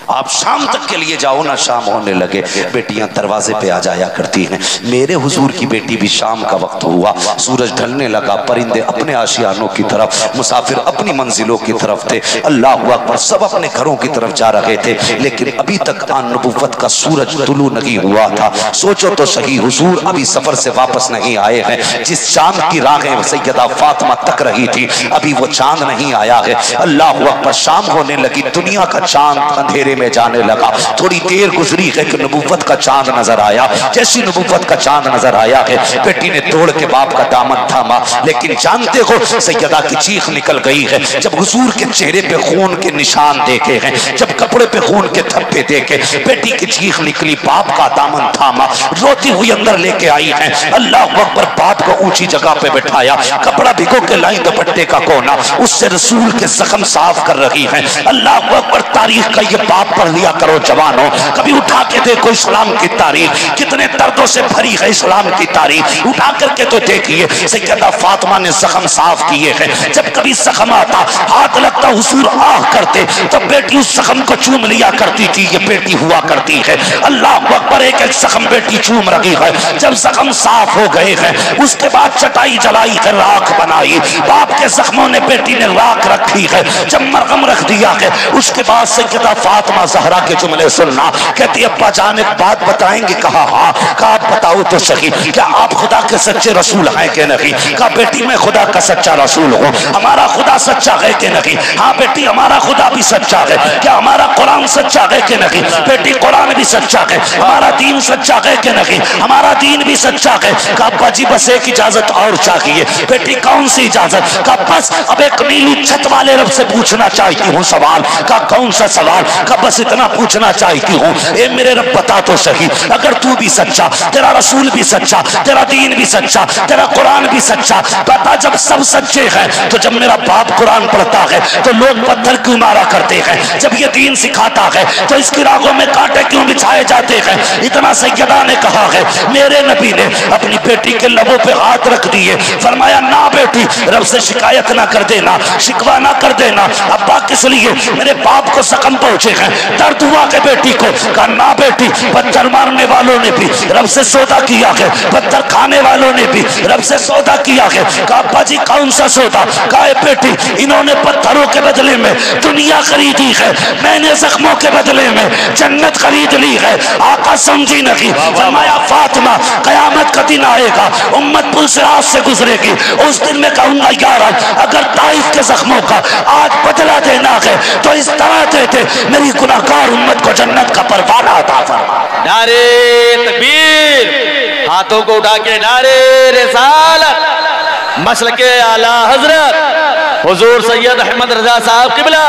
آپ شام تک کے لیے جاؤ نا، شام ہونے لگے بیٹیاں دروازے پہ آ جایا کرتی ہیں. میرے حضور کی بیٹی بھی شام کا وقت ہوا، سورج ڈھلنے لگا، پرندے اپنے آشیانوں کی طرف، مسافر اپنی منزلوں کی طرف تھے. اللہ اکبر، سب اپنے گھروں کی طرف جا رہے تھے، لیکن ابھی تک آن نبوت کا سورج طلوع نہیں ہوا تھا. سوچو تو صحیح، حضور ابھی سفر سے واپس نہیں آئے ہیں. جس چاند کی راہیں سیدہ فاطمہ تک رہی تھی ابھی وہ چاند نہیں آیا ہے. اللہ اکبر، شام ہونے لگی، دنیا کا چاند اندھیرے میں جانے لگا. تھوڑی دیر گزری ہے کہ نبوت کا چاند نظر آیا. جیسی نبوت کا چاند نظر آیا ہے بیٹی نے توڑ کے باپ کا دامن تھاما. لیکن جانتے ہو سیدہ کی چیخ نکل گئی ہے جب حضور کے چہرے پہ خون کے نشان دیکھے ہیں، جب کپڑے پہ خون کے دھبے دیکھے. بیٹی کی چیخ نکلی، باپ کا دامن تھاما، روتی ہوئی اندر لے کے آئی ہیں. اللہ اکبر، باپ کو اونچی جگہ پہ بٹھایا، کپڑا بھگو کے لائی دوپٹے کا کونا، اس سے رسول کے زخم صاف کر رہی ہیں. اللہ اکبر، تاریخ کا یہ باپ پڑھ لیا کرو جوانوں، کبھی اٹھا کے دیکھو اسلام کی تاریخ، کتنے دردوں سے بھری ہے اسلام کی تاریخ. اٹھا کر کے تو دیکھیے سیدہ فاطمہ نے زخم صاف کیے ہیں. جب کبھی زخم آتا، ہاتھ لگتا، حضور آہ کرتے تو بیٹی اس زخم کو چوم لیا کرتی تھی. یہ بیٹی ہوا کرتی ہے. اللہ اکبر، ایک ایک زخم بیٹی چوم رہی ہے. جب زخم صاف ہو گئے ہیں اس کے بعد چٹائی جلائی ہے، راکھ بنائی. باپ کے زخموں نے بیٹی نے راکھ رکھی ہے. جب مرہم رکھ دیا ہے اس کے بعد سیدہ فاطمہ زہرا کے جملے سننا، کہتی ابا جان ایک بات بتائیں گے؟ کہا ہاں. کہا آپ بتاؤ تو صحیح، کیا آپ خدا کے سچے رسول ہیں کہ نہیں؟ کہا بیٹی میں خدا کا سچا رسول ہوں. ہمارا خدا سچا ہے کہ نہیں؟ ہاں بیٹی ہمارا خدا بھی سچا ہے، کیا ہمارا قرآن سچا ہے کہ نہیں؟ بیٹی قرآن بھی سچا ہے، ہمارا دین سچا ہے کہ نہیں؟ ہمارا دین بھی سچا ہے۔ کہا ابا جی بس ایک اجازت اور چاہیے۔ بیٹی کون سی اجازت؟ کہا بس اب ایک نیلی چھت والے رب سے پوچھنا چاہتی ہوں سوال۔ کہا کون سا سوال؟ کہا بس اتنا پوچھنا چاہتی ہوں، اے میرے رب بتا تو صحیح، اگر تو بھی سچا، تیرا رسول بھی سچا، تیرا دین بھی سچا، تیرا قرآن بھی سچا، بتا جب سب سچے ہیں تو جب میرا باپ قرآن پڑھتا ہے تو لوگ پتھر کیوں مارا کرتے ہیں؟ جب یہ دین سکھاتا ہے تو اس کی راہوں میں کانٹے کیوں بچھائے جاتے ہیں؟ اتنا سیدہ نے کہا ہے، میرے نبی نے اپنی بیٹی کے لبوں پہ ہاتھ رکھ دیے، فرمایا نہ بیٹی رب سے شکایت نہ کر دینا، شکوہ نہ کر دینا۔ ابا کس لیے؟ میرے باپ کو زخم پہنچے ہیں، درد ہوا کہ بیٹی کو۔ کہا نہ بیٹی پتھر مارنے والوں نے بھی رب سے سودا کیا ہے، پتھر کھانے والوں نے بھی رب سے سودا کیا ہے۔ کہا ابا جی کون سا سودا؟ کہا اے بیٹی انہوں نے پتھروں کے بدلے میں دنیا خریدی ہے، میں نے زخموں کے بدلے میں جنت خرید لی ہے۔ آقا سمجھی نہیں، فرمایا فاطمہ قیامت کا دن آئے گا، امت پل صراط سے گزرے گی، اس دن میں کہوں گا یا رب اگر طائف کے زخموں کا آج بدلہ دینا ہے تو اس طرح دیتے میری گناہگار امت کو جنت کا پروانہ عطا فرما۔ نعرے تکبیر، ہاتھوں کو اٹھا کے نعرے رسالت، مسلک اعلیٰ حضرت حضور سید احمد رضا صاحب قبلہ،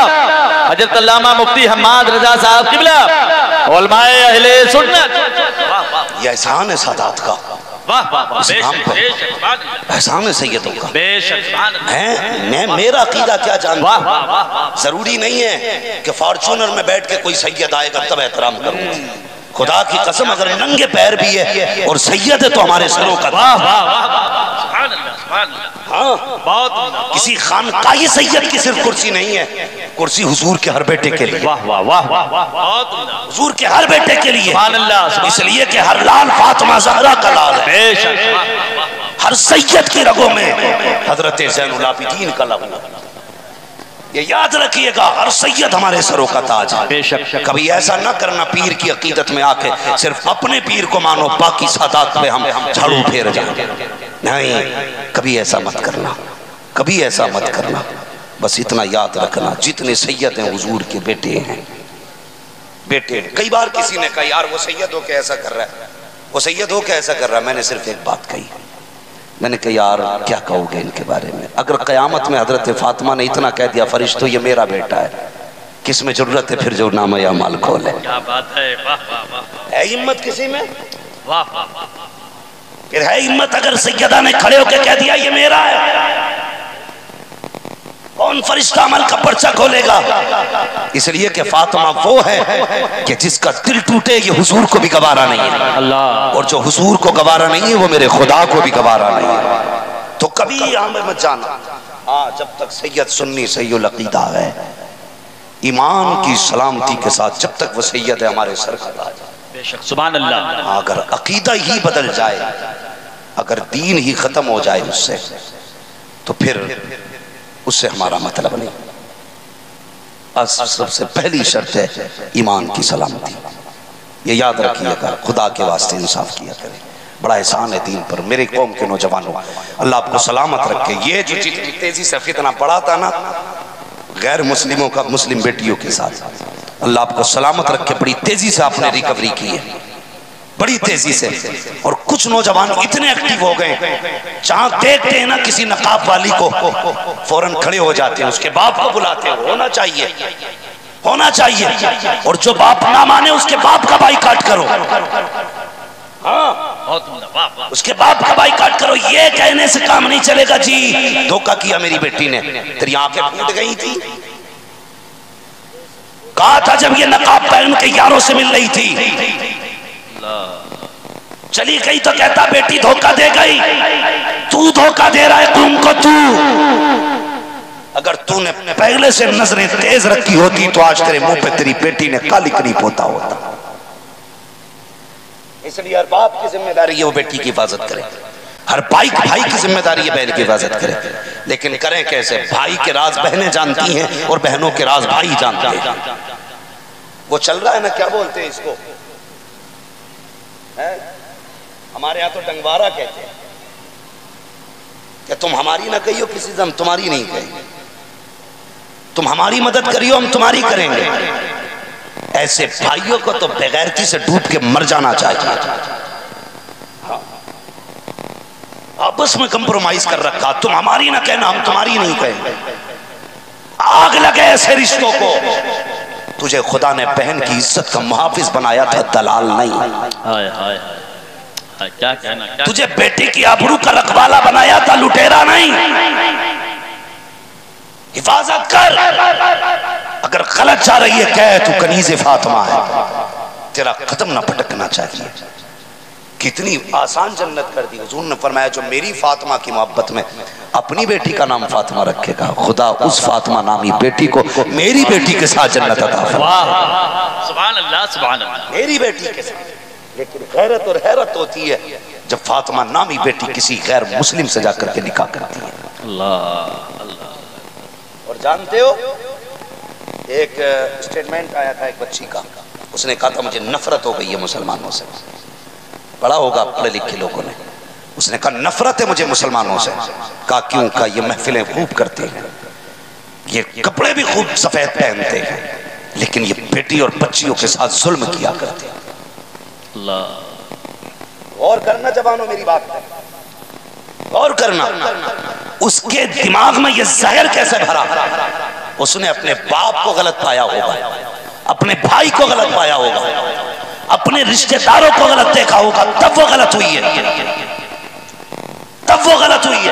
حضرت علامہ مفتی حماد رضا صاحب قبلہ، علماء اہل سنت۔ یہ احسان ہے سادات کا، احسان ہے سیدوں کا۔ میں میرا عقیدہ کیا جانتا ہوں، ضروری نہیں ہے کہ فارچونر میں بیٹھ کے کوئی سید آئے گا تب احترام کروں۔ خدا کی قسم اگر ننگے پیر بھی ہے اور سید ہے تو ہمارے سروں کا۔ ہاں کسی خانقاہی سید کی صرف کرسی نہیں ہے، کرسی حضور کے ہر بیٹے کے لیے، حضور کے ہر بیٹے کے لیے، اس لیے کہ ہر لال فاطمہ زہرا کا لال ہے، ہر سید کی رگوں میں حضرت زین العابدین کا لہو۔ یہ یاد رکھیے گا ہر سید ہمارے سروں کا تاج ہے۔ کبھی ایسا نہ کرنا پیر کی عقیدت میں آ کے صرف اپنے پیر کو مانو، باقی سادات پہ ہم جھاڑو پھیر جائیں، نہیں کبھی ایسا مت کرنا، کبھی ایسا مت کرنا۔ بس اتنا یاد رکھنا جتنے سید ہیں حضور کے بیٹے ہیں، بیٹے۔ کئی بار کسی نے کہا یار وہ سید ہو کے ایسا کر رہا ہے، وہ سید ہو کے ایسا کر رہا ہے۔ میں نے صرف ایک بات کہی، میں نے کہا یار کیا کہو گے ان کے بارے میں؟ اگر قیامت میں حضرت فاطمہ نے اتنا کہہ دیا فرشتو یہ میرا بیٹا ہے، کس میں ضرورت ہے پھر جو نامہ اعمال کھولے؟ کیا بات ہے، ہے ہمت کسی میں؟ پھر ہے ہمت اگر سیدہ نے کھڑے ہو کے کہہ دیا یہ میرا ہے، کون فرشتہ عمل کا پرچہ کھولے گا؟ اس لیے کہ فاطمہ وہ ہے کہ جس کا دل ٹوٹے یہ حضور کو بھی گوارا نہیں ہے، اور جو حضور کو گوارا نہیں ہے وہ میرے خدا کو بھی گوارا نہیں ہے۔ تو کبھی یہاں میں مت جانا، جب تک سید سنی صحیح العقیدہ ہے، ایمان کی سلامتی کے ساتھ جب تک وہ سید ہے ہمارے سر کا تاج ہے۔ بے شک سبحان اللہ۔ اگر عقیدہ ہی بدل جائے، اگر دین ہی ختم ہو جائے اس سے، تو پھر اس سے ہمارا مطلب نہیں۔ سب سے پہلی شرط ہے ایمان کی سلامتی، یہ یاد رکھیے گا۔ خدا کے واسطے انصاف کیا کریں، بڑا احسان ہے دین پر۔ میرے قوم کے نوجوانوں اللہ آپ کو سلامت رکھے۔ یہ جو جتنی تیزی سے فتنہ بڑھا تھا نا غیر مسلموں کا مسلم بیٹیوں کے ساتھ، اللہ آپ کو سلامت رکھے۔ بڑی تیزی سے آپ نے ریکوری کی ہے، بڑی تیزی سے۔ اور کچھ نوجوان اتنے ایکٹیو ہو گئے، جہاں دیکھتے ہیں نا کسی نقاب والی کو فوراً کھڑے ہو جاتے ہیں، اس کے باپ کو بلاتے ہیں۔ ہونا چاہیے، ہونا چاہیے۔ اور جو باپ نہ مانے اس کے باپ کا بائیکاٹ کرو، ہاں اس کے باپ کا بائیکاٹ کرو۔ یہ کہنے سے کام نہیں چلے گا جی دھوکہ کیا میری بیٹی نے، تیری آنکھیں پھوٹ گئی تھی۔ کہا تھا جب یہ نقاب پہن کے یاروں سے مل رہی تھی، چلی گئی تو کہتا بیٹی دھوکہ دے گئی، تو دھوکہ دے رہا ہے قوم کو۔ تو اگر تو نے پہلے سے نظریں تیز رکھی ہوتی تو آج تیرے منہ پہ تیری بیٹی نے کالک نہیں پوتا ہوتا۔ اس لیے ہر باپ کی ذمہ داری ہے وہ بیٹی کی حفاظت کرے، ہر بھائی کی ذمہ داری ہے بہن کی حفاظت کرے۔ لیکن کریں کیسے؟ بھائی کے راز بہنیں جانتی ہیں اور بہنوں کے راز بھائی جانتے ہیں۔ وہ چل رہا ہے نا، کیا بولتے ہیں اس کو، ہمارے یہاں تو ڈنگوارا کہتے ہیں کہ تم ہماری نہ کہیو کسی دم تمہاری نہیں کہی۔ تم ہماری مدد کریو ہم تمہاری کریں گے. ایسے بھائیوں کو تو بغیرتی سے ڈوب کے مر جانا چاہیے. آپس میں کمپرومائز کر رکھا, تم ہماری نہ کہنا ہم تمہاری نہیں کہیں گے. آگ لگے ایسے رشتوں کو. تجھے خدا نے بہن کی عزت کا محافظ بنایا تھا, دلال نہیں. کیا کہنا, تجھے بیٹی کی آبرو کا رکھوالا بنایا تھا, لٹیرا نہیں. حفاظت کر. اگر غلط جا رہی ہے کہہ تو کنیز فاطمہ ہے, تیرا قدم نہ پھٹکنا چاہیے. کتنی آسان جنت کر دی. حضور نے فرمایا جو میری فاطمہ کی محبت میں اپنی بیٹی کا نام فاطمہ رکھے گا, خدا اس فاطمہ نامی بیٹی کو میری بیٹی کے ساتھ جنت عطا فرمائے. سبحان اللہ سبحان اللہ. میری بیٹی کے ساتھ. لیکن غیرت اور حیرت ہوتی ہے جب فاطمہ نامی بیٹی کسی غیر مسلم سے جا کر کے نکاح کرتی ہے. اللہ. اور جانتے ہو ایک اسٹیٹمنٹ آیا تھا ایک بچی کا, اس نے کہا تھا مجھے نفرت ہو گئی ہے مسلمانوں سے. پڑھا ہوگا پڑھے لکھے لوگوں نے. اس نے کہا نفرت ہے مجھے مسلمانوں سے. کہا کیوں؟ کہا یہ محفلیں خوب کرتے ہیں, یہ کپڑے بھی خوب سفید پہنتے ہیں, لیکن یہ بیٹی اور بچیوں کے ساتھ ظلم کیا کرتے ہیں. غور کرنا جوانوں میری بات ہے, غور کرنا. اس کے دماغ میں یہ زہر کیسے بھرا؟ اس نے اپنے باپ کو غلط پایا ہوگا, اپنے بھائی کو غلط پایا ہوگا, اپنے رشتہ داروں کو غلط دیکھا ہوگا, تب وہ غلط ہوئی ہے, تب وہ غلط ہوئی ہے.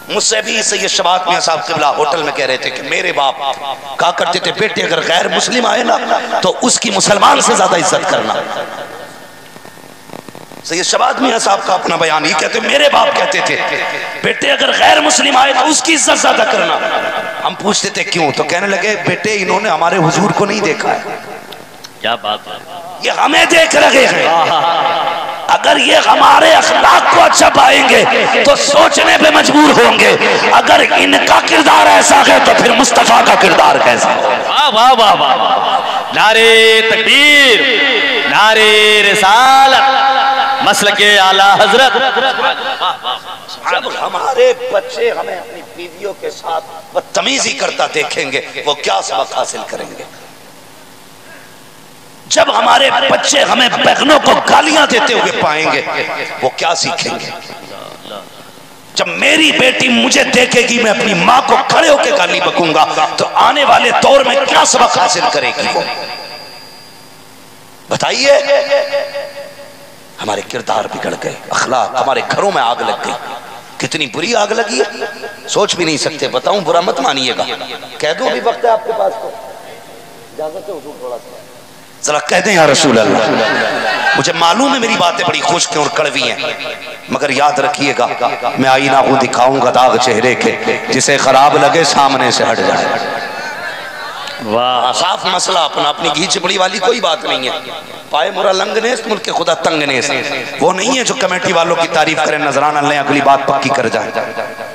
مجھ سے بھی سید شبات میاں صاحب قبلہ ہوٹل میں کہہ رہے تھے کہ میرے باپ کہا کرتے تھے بیٹے اگر غیر مسلم آئے نا تو اس کی مسلمان سے زیادہ عزت کرنا. سید شبات میاں صاحب کا اپنا بیان, ہی کہتے میرے باپ کہتے تھے بیٹے اگر غیر مسلم آئے تو اس کی عزت زیادہ کرنا. ہم پوچھتے تھے کیوں؟ تو کہنے لگے بیٹے انہوں نے ہمارے حضور کو نہیں دیکھا ہے. کیا بات ہے, یہ ہمیں دیکھ رہے ہیں. اگر یہ ہمارے اخلاق کو اچھا پائیں گے تو سوچنے پہ مجبور ہوں گے اگر ان کا کردار ایسا ہے تو پھر مصطفیٰ کا کردار کیسا ہے. واہ واہ واہ واہ. نعرے تکبیر, نعرے رسالت, مسلک اعلی حضرت. جب ہمارے بچے ہمیں اپنی بیویوں کے ساتھ بدتمیزی کرتا دیکھیں گے وہ کیا سبق حاصل کریں گے؟ جب ہمارے بچے ہمیں بہنوں کو گالیاں دیتے ہوئے پائیں گے وہ کیا سیکھیں گے؟ جب میری بیٹی مجھے دیکھے گی میں اپنی ماں کو کھڑے ہو کے گالی بکوں گا تو آنے والے دور میں کیا سبق حاصل کرے گی وہ؟ بتائیے. ہمارے کردار بگڑ گئے, اخلاق, ہمارے گھروں میں آگ لگ گئی. کتنی بری آگ لگی ہے سوچ بھی نہیں سکتے. بتاؤں برا مت مانیے گا, کہہ دوں ابھی وقت ہے آپ کے پاس تو اجازت ہے حضور تھوڑا سا ذرا کہہ دیں یا رسول اللہ. مجھے معلوم ہے میری باتیں بڑی خشک اور کڑوی ہیں مگر یاد رکھیے گا میں آئینہ کو دکھاؤں گا داغ چہرے کے, جسے خراب لگے سامنے سے ہٹ جائے. صاف مسئلہ اپنا, اپنی گھی چپڑی والی کوئی بات نہیں ہے. پائے مرا لنگ نیست ملک خدا تنگ نیست, وہ نہیں ہے جو کمیٹی والوں کی تعریف کریں نظرانہ لیں اگلی بات پکی کر جائیں.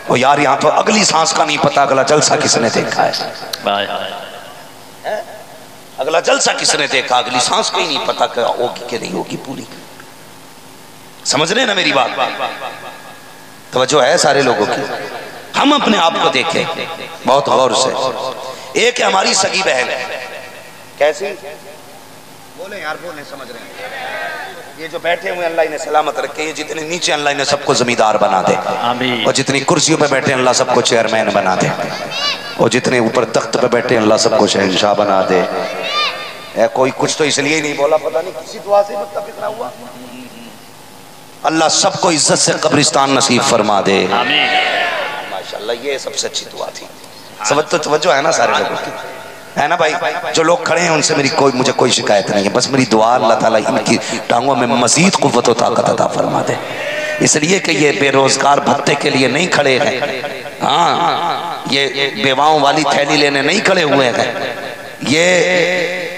وہ یار یہاں تو اگلی سانس کا نہیں پتا اگلا جلسہ کس نے دیکھا ہے, اگلا جلسہ کس نے دیکھا, اگلی سانس کا ہی نہیں پتا کہ ہوگی کہ نہیں ہوگی پوری. سمجھ رہے نا میری بات؟ توجہ ہے سارے لوگوں کی. ہم اپنے آپ کو دیکھیں بہت غور سے. ایک ہے ہماری سگی بہن, کیسی بولیں یار بولیں, سمجھ رہے ہیں؟ یہ جو بیٹھے ہوئے اللہ انہیں سلامت رکھے, یہ جتنے نیچے اللہ انہیں سب کو زمیندار بنا دے, اور جتنی کرسیوں پہ بیٹھے اللہ سب کو چیئرمین بنا دے, اور جتنے اوپر تخت پہ بیٹھے اللہ سب کو شہنشاہ بنا دے. کوئی کچھ تو اس لیے ہی نہیں بولا, پتہ نہیں کسی دعا سے متفق نہ ہوا. اللہ سب کو عزت سے قبرستان نصیب فرما دے. ماشاءاللہ یہ سب سے اچھی دعا تھی. توجہ ہے نا سارے لوگوں کی, ہے نا بھائی؟ جو لوگ کھڑے ہیں ان سے مجھے کوئی شکایت نہیں ہے, بس میری دعا اللہ تعالیٰ ان کی ٹانگوں میں مزید قوت و طاقت عطا فرما دے. اس لیے کہ یہ بے روزگار بھتے کے لیے نہیں کھڑے ہیں, ہاں یہ بیواؤں والی تھیلی لینے نہیں کھڑے ہوئے ہیں, یہ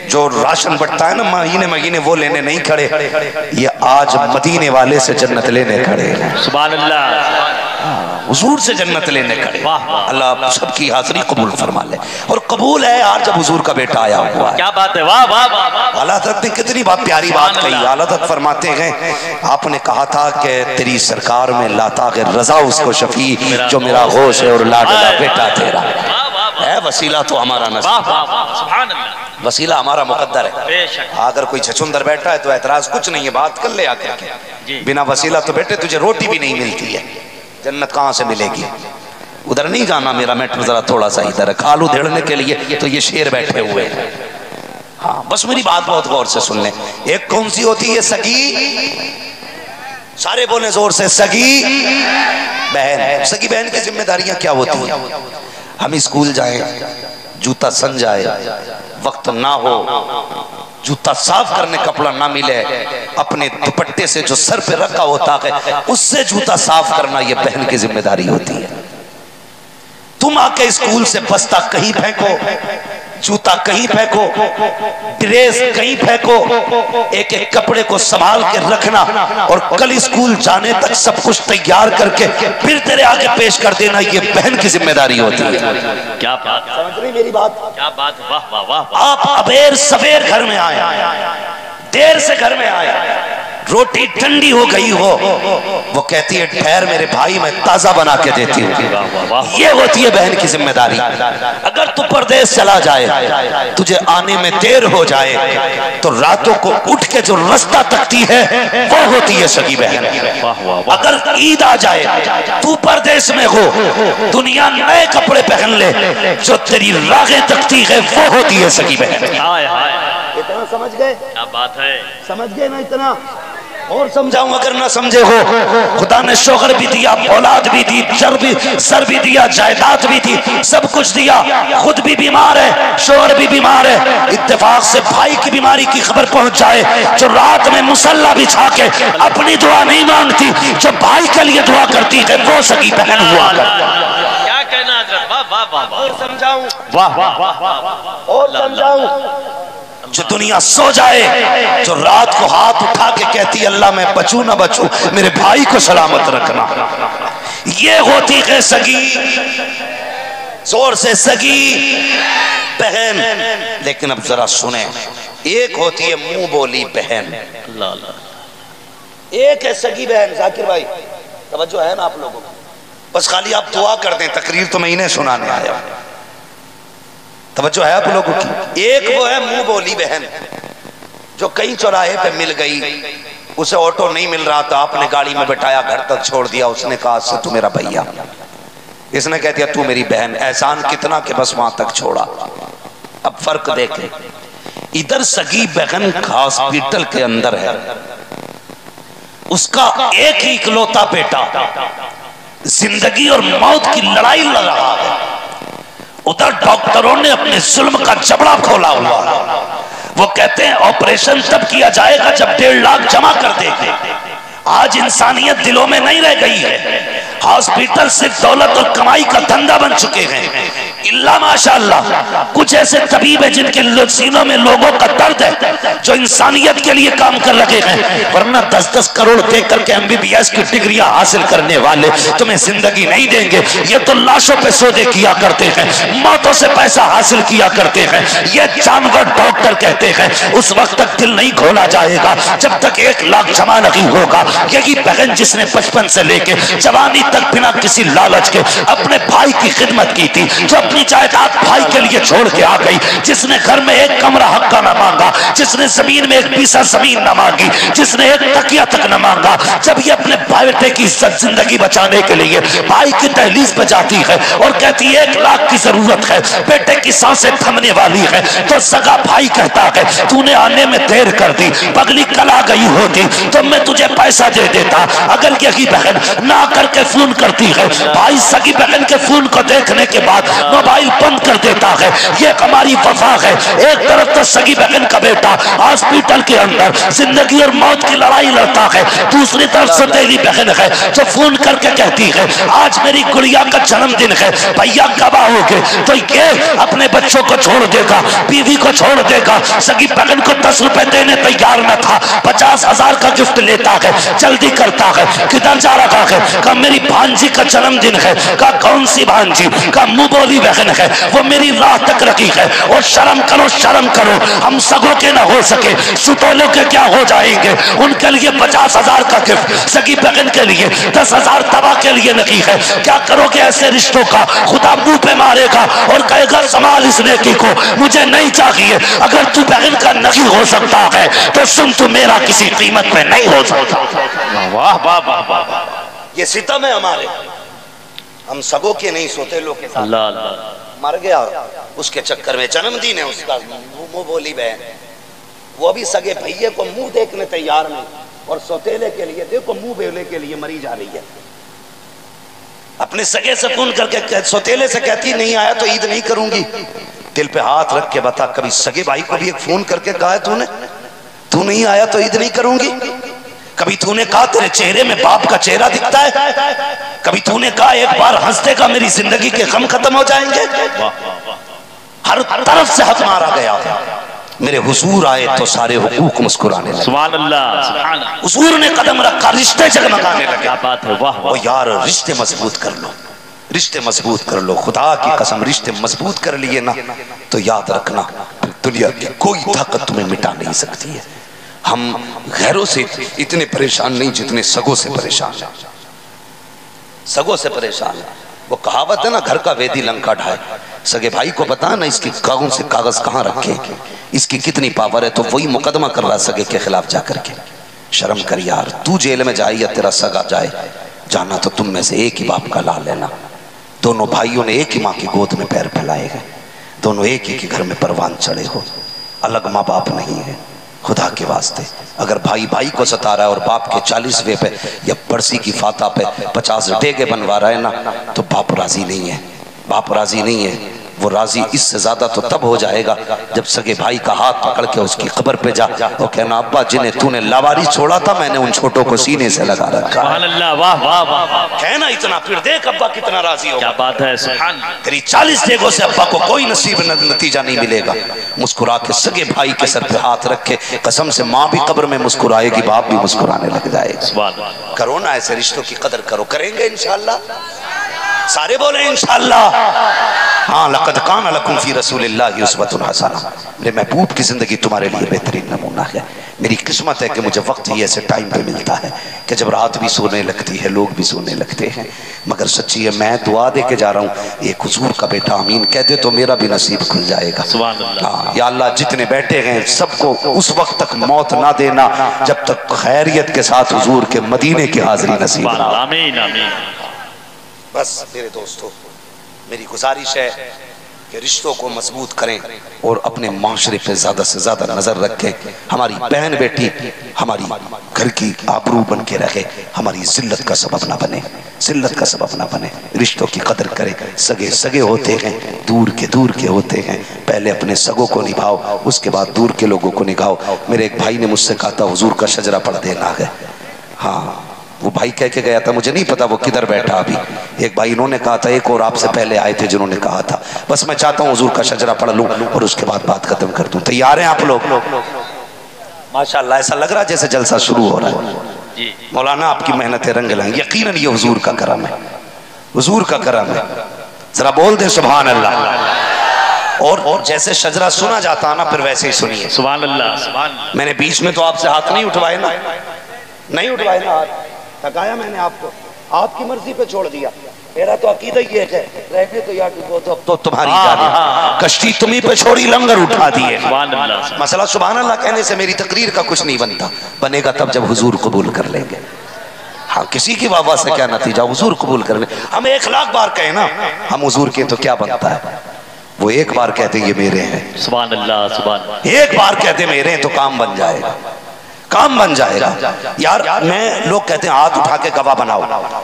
جو راشن بٹتا ہے نا مہینے مہینے وہ لینے نہیں کھڑے, یہ آج مدینے والے سے جنت لینے کھڑے ہیں. سبحان اللہ, حضور سے جنت لینے کھڑے. اللہ سب کی حاضری قبول فرما لے. اور قبول ہے آج جب حضور کا بیٹا آیا ہوا ہے. کیا بات ہے, واہ واہ واہ. اعلیٰ حضرت نے کتنی بات پیاری بات کہی. اعلیٰ حضرت فرماتے ہیں آپ نے کہا تھا کہ تیری سرکار میں لاتا کہ رضا اس کو شفیع جو میرا غوث ہے اور لاڈلا بیٹا تیرا. ہے وسیلہ تو ہمارا نصیب، سبحان اللہ، وسیلہ ہمارا مقدر ہے۔ بے شک، اگر کوئی چھچندر بیٹھا ہے تو اعتراض کچھ نہیں ہے، بات کر لے آ کر کے، بنا وسیلہ تو بیٹے تجھے روٹی بھی نہیں ملتی ہے، جنت کہاں سے ملے گی؟ ادھر نہیں جانا، میرا میٹر ذرا تھوڑا سا ادھر ہے، کھالو دھیڑنے کے لیے تو یہ شیر بیٹھے ہوئے ہیں۔ ہاں بس میری بات بہت غور سے سن لیں۔ ایک کون سی ہوتی ہے سگی؟ سارے بولیں زور سے، سگی بہن۔ سگی بہن کی ذمہ داریاں کیا ہوتی ہیں؟ ہم اسکول جائیں، جوتا سن جائے، وقت نہ ہو، جوتا صاف کرنے کپڑا نہ ملے، اپنے دوپٹے سے جو سر پہ رکھا ہوتا ہے اس سے جوتا صاف کرنا یہ بہن کی ذمہ داری ہوتی ہے۔ تم آ کے اسکول سے بستہ کہیں پھینکو، جوتا کہیں پھینکو، ڈریس کہیں پھینکو، ایک ایک کپڑے کو سنبھال کے رکھنا، اور کل اسکول جانے تک سب کچھ تیار کر کے پھر تیرے آگے پیش کر دینا، یہ بہن کی ذمہ داری ہوتی ہے۔ کیا بات، سمجھ رہی میری بات؟ کیا بات، واہ واہ واہ۔ آپ ابیر سویر گھر میں آئے، دیر سے گھر میں آئے، روٹی ٹھنڈی ہو گئی ہو، وہ کہتی ہے ٹھہر میرے بھائی میں تازہ بنا کے دیتی ہوں۔ یہ ہوتی ہے بہن کی ذمہ داری۔ اگر تو پردیس چلا جائے، تجھے آنے میں دیر ہو جائے، تو راتوں کو اٹھ کے جو رستہ تکتی ہے وہ ہوتی ہے سگی بہن۔ اگر عید آ جائے، تو پردیس میں ہو، دنیا نئے کپڑے پہن لے، جو تیری راگیں تکتی ہے وہ ہوتی ہے سگی بہن۔ اتنا سمجھ گئے؟ کیا بات ہے، سمجھ گئے نا اتنا؟ اور سمجھاؤں اگر نہ سمجھے ہو، خدا نے شوہر بھی دیا، اولاد بھی دی، سر بھی دیا، جائیداد بھی دی، سب کچھ دیا، خود بھی بیمار ہے، شوہر بھی بیمار ہے، اتفاق سے بھائی کی بیماری کی خبر پہنچ جائے، جو رات میں مصلی بچھا کے اپنی دعا نہیں مانگتی، جو بھائی کے لیے دعا کرتی ہے وہ سگی بہن ہوا کرتی ہے۔ کیا کہنا حضرت، واہ واہ واہ، اور سمجھاؤں، واہ واہ واہ واہ، اور سمجھاؤں، جو دنیا سو جائے، جو رات کو ہاتھ اٹھا کے کہتی اللہ میں بچوں نہ بچوں، میرے بھائی کو سلامت رکھنا، یہ ہوتی ہے سگی، زور سے سگی بہن۔ لیکن اب ذرا سنیں، ایک ہوتی ہے منہ بولی بہن، ایک ہے سگی بہن۔ ذاکر بھائی توجہ ہے نا آپ لوگوں کو؟ بس خالی آپ دعا کر دیں، تقریر تو میں انہیں سنانے آیا، توجہ ہے آپ لوگوں کی؟ ایک وہ ہے منہ بولی بہن، جو کئی چوراہے پہ مل گئی، اسے آٹو نہیں مل رہا تھا، آپ نے گاڑی میں بٹھایا، گھر تک چھوڑ دیا، اس نے کہا سے تو میرا بھیا، اس نے کہہ دیا تو میری بہن، احسان کتنا کہ بس وہاں تک چھوڑا۔ اب فرق دیکھیں، ادھر سگی بہن ہاسپٹل کے اندر ہے، اس کا ایک ہی اکلوتا بیٹا زندگی اور موت کی لڑائی لڑ رہا ہے، ادھر ڈاکٹروں نے اپنے ظلم کا جبڑا کھولا ہوا، وہ کہتے ہیں آپریشن تب کیا جائے گا جب 1.5 لاکھ جمع کر دے گے۔ آج انسانیت دلوں میں نہیں رہ گئی ہے، ہاسپٹل صرف دولت اور کمائی کا دھندا بن چکے ہیں۔ اللہ ماشاءاللہ کچھ ایسے طبیب ہیں جن کے سینوں میں لوگوں کا درد ہے، جو انسانیت کے لیے کام کر رہے ہیں، ورنہ 10-10 کروڑ دے کر کے MBBS کی ڈگریاں حاصل کرنے والے تمہیں زندگی نہیں دیں گے۔ یہ تو لاشوں پہ سودے کیا کرتے ہیں، موتوں سے پیسہ حاصل کیا کرتے ہیں، یہ جانور ڈاکٹر کہتے ہیں۔ اس وقت تک دل نہیں کھولا جائے گا جب تک 1 لاکھ جمع نہیں ہوگا۔ یہی بہن جس نے بچپن سے لے کے جوانی تک بنا کسی لالچ کے اپنے بھائی کی خدمت کی تھی، جو اپنی جائیداد بھائی کے لیے چھوڑ کے آ گئی، جس نے گھر میں 1 کمرہ حق کا نہ مانگا، جس نے زمین میں 1 پیسہ زمین نہ مانگی، جس نے 1 تکیہ تک نہ مانگا، جب یہ اپنے بیٹے کی عزت زندگی بچانے کے لیے بھائی کی دہلیز پہ جاتی ہے اور کہتی ہے 1 لاکھ کی ضرورت ہے، بیٹے کی سانسیں تھمنے والی ہے، تو سگا بھائی کہتا ہے تو نے آنے میں دیر کر دی، پگلی کل آ گئی ہوتی تو میں تجھے پیسہ دے دیتا۔ اگر یہی بہن نہ کر کے فون کرتی ہے، بھائی سگی بہن کے فون کو دیکھنے کے بعد موبائل بند کر دیتا ہے۔ یہ ہماری وفا ہے۔ ایک طرف تو سگی بہن کا بیٹا ہاسپٹل کے اندر زندگی اور موت کی لڑائی لڑتا ہے، دوسری طرف سوتیلی بہن ہے جو فون کر کے کہتی ہے آج میری گڑیا کا جنم دن ہے، بھیا کب آؤ گے؟ تو یہ اپنے بچوں کو چھوڑ دے گا، بیوی کو چھوڑ دے گا، سگی بہن کو 10 روپے دینے تیار نہ تھا، 50,000 کا گفٹ لیتا ہے، جلدی کرتا ہے، کدھر جا رہا ہے؟ کہا میری بھانجی کا جنم دن ہے۔ کہا کون سی بھانجی؟ کہا منہ بولی بہن ہے، وہ میری راہ تک رکھی ہے. اور شرم کرو ہم سگوں کے نہ ہو سکے ستولوں کے کیا ہو جائیں گے. ان کے لیے 50,000 کا گفٹ, سگی بہن کے لیے 10,000 تباہ کے لیے نہیں ہے. کیا کرو گے ایسے رشتوں کا؟ خدا منہ پہ مارے گا اور کہے گا سنبھال اس نیکی کو, مجھے نہیں چاہیے. اگر تو بہن کا نہیں ہو سکتا ہے تو سن, تو میرا کسی قیمت میں نہیں ہو سکتا. واہ واہ واہ واہ, یہ ستم ہے ہمارے. ہم سگوں کے نہیں سوتے لوگ کے ساتھ. اللہ اللہ, مر گیا اس کے چکر میں, جنم دن ہے اس کا, منہ بولی بہن, وہ ابھی سگے بھئیے کو منہ دیکھنے تیار نہیں, اور سوتیلے کے لیے دیکھو منہ بولے کے لیے مری جا رہی ہے. اپنے سگے سے فون کر کے سوتیلے سے کہتی نہیں آیا تو عید نہیں کروں گی. دل پہ ہاتھ رکھ کے بتا, کبھی سگے بھائی کو بھی ایک فون کر کے کہا ہے تو نہیں آیا تو عید نہیں کروں گی؟ کبھی تو نے کہا تیرے چہرے میں باپ کا چہرہ دکھتا ہے؟ کبھی تو نے کہا ایک بار ہنس دے گا میری زندگی کے غم ختم ہو جائیں گے؟ ہر طرف سے حق مارا گیا. میرے حضور آئے تو سارے حقوق مسکرانے لگے. سبحان اللہ سبحان اللہ. حضور نے قدم رکھا, رشتے جگمگانے لگے. کیا بات ہے, واہ وہ یار رشتے مضبوط کر لو, رشتے مضبوط کر لو. خدا کی قسم رشتے مضبوط کر لیے نا تو یاد رکھنا دنیا کی کوئی طاقت تمہیں مٹا نہیں سکتی ہے. ہم غیروں سے اتنے پریشان نہیں جتنے سگوں سے پریشان ہیں. سگوں سے پریشان ہیں. وہ کہاوت ہے نا, گھر کا ویدی لنکا ڈھائے. سگے بھائی کو پتا نا اس کی کاغذ سے کاغذ کہاں رکھے, اس کی کتنی پاور ہے, تو وہی مقدمہ کر رہا سگے کے خلاف جا کر کے. شرم کر یار, تو جیل میں جائے یا تیرا سگا جائے, جانا تو تم میں سے ایک ہی باپ کا لا لینا. دونوں بھائیوں نے ایک ہی ماں کی گود میں پیر پھیلائے گئے, دونوں ایک ہی کے گھر میں پروان چڑھے ہو, الگ ماں باپ نہیں ہے. خدا کے واسطے اگر بھائی بھائی کو ستا رہا ہے اور باپ کے 40ویں پہ یا برسی کی فاتح پہ 50 ڈیگے بنوا رہا ہے نا, تو باپ راضی نہیں ہے. باپ راضی نہیں ہے. وہ راضی اس سے زیادہ تو تب ہو جائے گا جب سگے بھائی کا ہاتھ پکڑ کے اس کی قبر پہ جا اور کہنا ابا جنہیں تو نے لاواری چھوڑا تھا میں نے ان چھوٹوں کو سینے سے لگا رکھا. سبحان اللہ, واہ واہ واہ, کہنا اتنا, پھر دیکھ ابا کتنا راضی ہوگا. کیا بات ہے, سبحان اللہ. تیری 40 ڈیگوں سے ابا کو کوئی نصیب نتیجہ نہیں ملے گا. مسکرا کے سگے بھائی کے سر پہ ہاتھ رکھ کے قسم سے ماں بھی قبر میں مسکرائے گی, باپ بھی مسکرانے لگ جائے گا. سبحان اللہ. کرو نا ایسے رشتوں کی قدر کرو. کریں گے انشاءاللہ, سارے بولیں انشاءاللہ. ہاں, لقد کان لکم فی رسول اللہ اسوۃ حسنہ. میرے محبوب کی زندگی تمہارے لیے بہترین نمونہ ہے. میری قسمت ہے کہ مجھے وقت ہی ایسے ٹائم پہ ملتا ہے کہ جب رات بھی سونے لگتی ہے, لوگ بھی سونے لگتے ہیں. مگر سچی ہے, میں دعا دے کے جا رہا ہوں, ایک حضور کا بیٹا آمین کہہ دے تو میرا بھی نصیب کھل جائے گا. سبحان اللہ. یا اللہ جتنے بیٹھے ہیں سب کو اس وقت تک موت نہ دینا جب تک خیریت کے ساتھ حضور کے مدینے کی حاضری نصیب نہ ہو. آمین آمین. بس میرے دوستو, میری گزارش ہے کہ رشتوں کو مضبوط کریں اور اپنے معاشرے پہ زیادہ سے زیادہ نظر رکھیں. ہماری بہن بیٹی ہماری گھر کی آبرو بن کے رہے, ہماری ذلت کا سبب نہ بنے, ذلت کا سبب نہ بنے. رشتوں کی قدر کریں. سگے سگے ہوتے ہیں, دور کے ہوتے ہیں. پہلے اپنے سگوں کو نبھاؤ, اس کے بعد دور کے لوگوں کو نبھاؤ. میرے ایک بھائی نے مجھ سے کہا تھا حضور کا شجرہ پڑھ دینا ہے. ہاں, وہ بھائی کہہ کے گیا تھا, مجھے نہیں پتا وہ کدھر بیٹھا ابھی. ایک بھائی انہوں نے کہا تھا, ایک اور آپ سے پہلے آئے تھے جنہوں نے کہا تھا. بس میں چاہتا ہوں حضور کا شجرہ پڑھ لوں اور اس کے بعد بات ختم کر دوں. تیار ہیں آپ لوگ؟ ماشاءاللہ ایسا لگ رہا جیسے جلسہ شروع ہو رہا ہے. مولانا آپ کی محنتیں رنگ لائیں. یقیناً یہ حضور کا کرم ہے, حضور کا کرم ہے. ذرا بول دیں سبحان اللہ. اور جیسے شجرہ سنا جاتا نا پھر ویسے ہی سنیے. سبحان اللہ سبحان اللہ. میں نے بیچ میں تو آپ سے ہاتھ نہیں اٹھوائے نا, نہیں اٹھوائے نا ہاتھ, تھکایا میں نے آپ کو, آپ کی مرضی پہ چھوڑ دیا. میرا تو عقیدہ یہ ہے, رہنے تو یا تو تمہاری جانب, کشتی تمہیں پہ چھوڑی لنگر اٹھا دیے. سبحان اللہ. مسئلہ سبحان اللہ کہنے سے میری تقریر کا کچھ نہیں بنتا, بنے گا تب جب حضور قبول کر لیں گے. ہاں, کسی کی واہ واہ سے کیا نتیجہ, حضور قبول کر لیں. ہم 1,00,000 بار کہیں نا ہم حضور کے تو کیا بنتا ہے. وہ ایک بار کہتے یہ میرے ہیں, سبحان اللہ سبحان اللہ. ایک بار کہتے میرے ہیں تو کام بن جائے گا, کام بن جائے گا. یار میں, لوگ کہتے ہیں ہاتھ اٹھا کے گواہ بناؤ,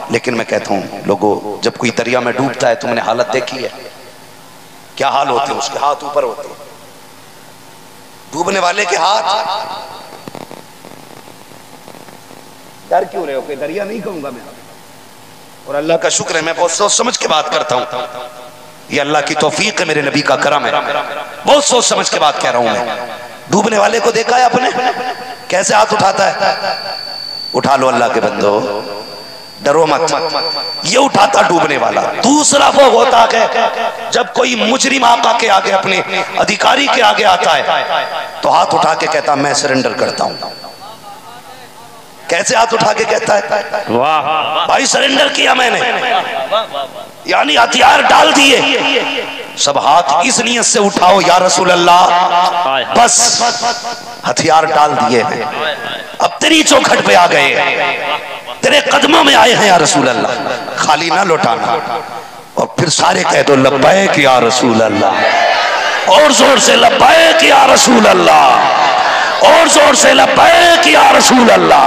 لیکن میں کہتا ہوں لوگوں, جب کوئی دریا میں ڈوبتا ہے تم نے حالت دیکھی ہے کیا حال ہوتے ہیں, اس کے ہاتھ اوپر ہوتے ہیں, ڈوبنے والے کے ہاتھ. ڈر کیوں رہے ہو کہ دریا نہیں کہوں گا میں, اور اللہ کا شکر ہے میں بہت سوچ سمجھ کے بات کرتا ہوں. یہ اللہ کی توفیق ہے, میرے نبی کا کرم ہے, بہت سوچ سمجھ کے بات کہہ رہا ہوں میں. ڈوبنے والے کو دیکھا ہے آپ نے کیسے ہاتھ اٹھاتا ہے؟ اٹھا لو اللہ کے بندو, ڈرو مت، یہ اٹھاتا ڈوبنے والا۔ دوسرا وہ ہوتا ہے جب کوئی مجرم آقا کے آگے، اپنے ادھیکاری کے آگے آتا ہے تو ہاتھ اٹھا کے کہتا میں سرنڈر کرتا ہوں۔ کیسے ہاتھ اٹھا کے کہتا ہے؟ بھائی سرنڈر کیا میں نے، یعنی ہتھیار ڈال دیے۔ سب ہاتھ اس نیت سے اٹھاؤ یا رسول اللہ بس ہتھیار ڈال دیے ہیں، اب تیری چوکھٹ پہ آ گئے، تیرے قدموں میں آئے ہیں یا رسول اللہ، خالی نہ لوٹانا۔ اور پھر سارے کہہ دو لبیک یا رسول اللہ، اور زور سے لبیک یا رسول اللہ، اور زور سے لبیک یا رسول اللہ۔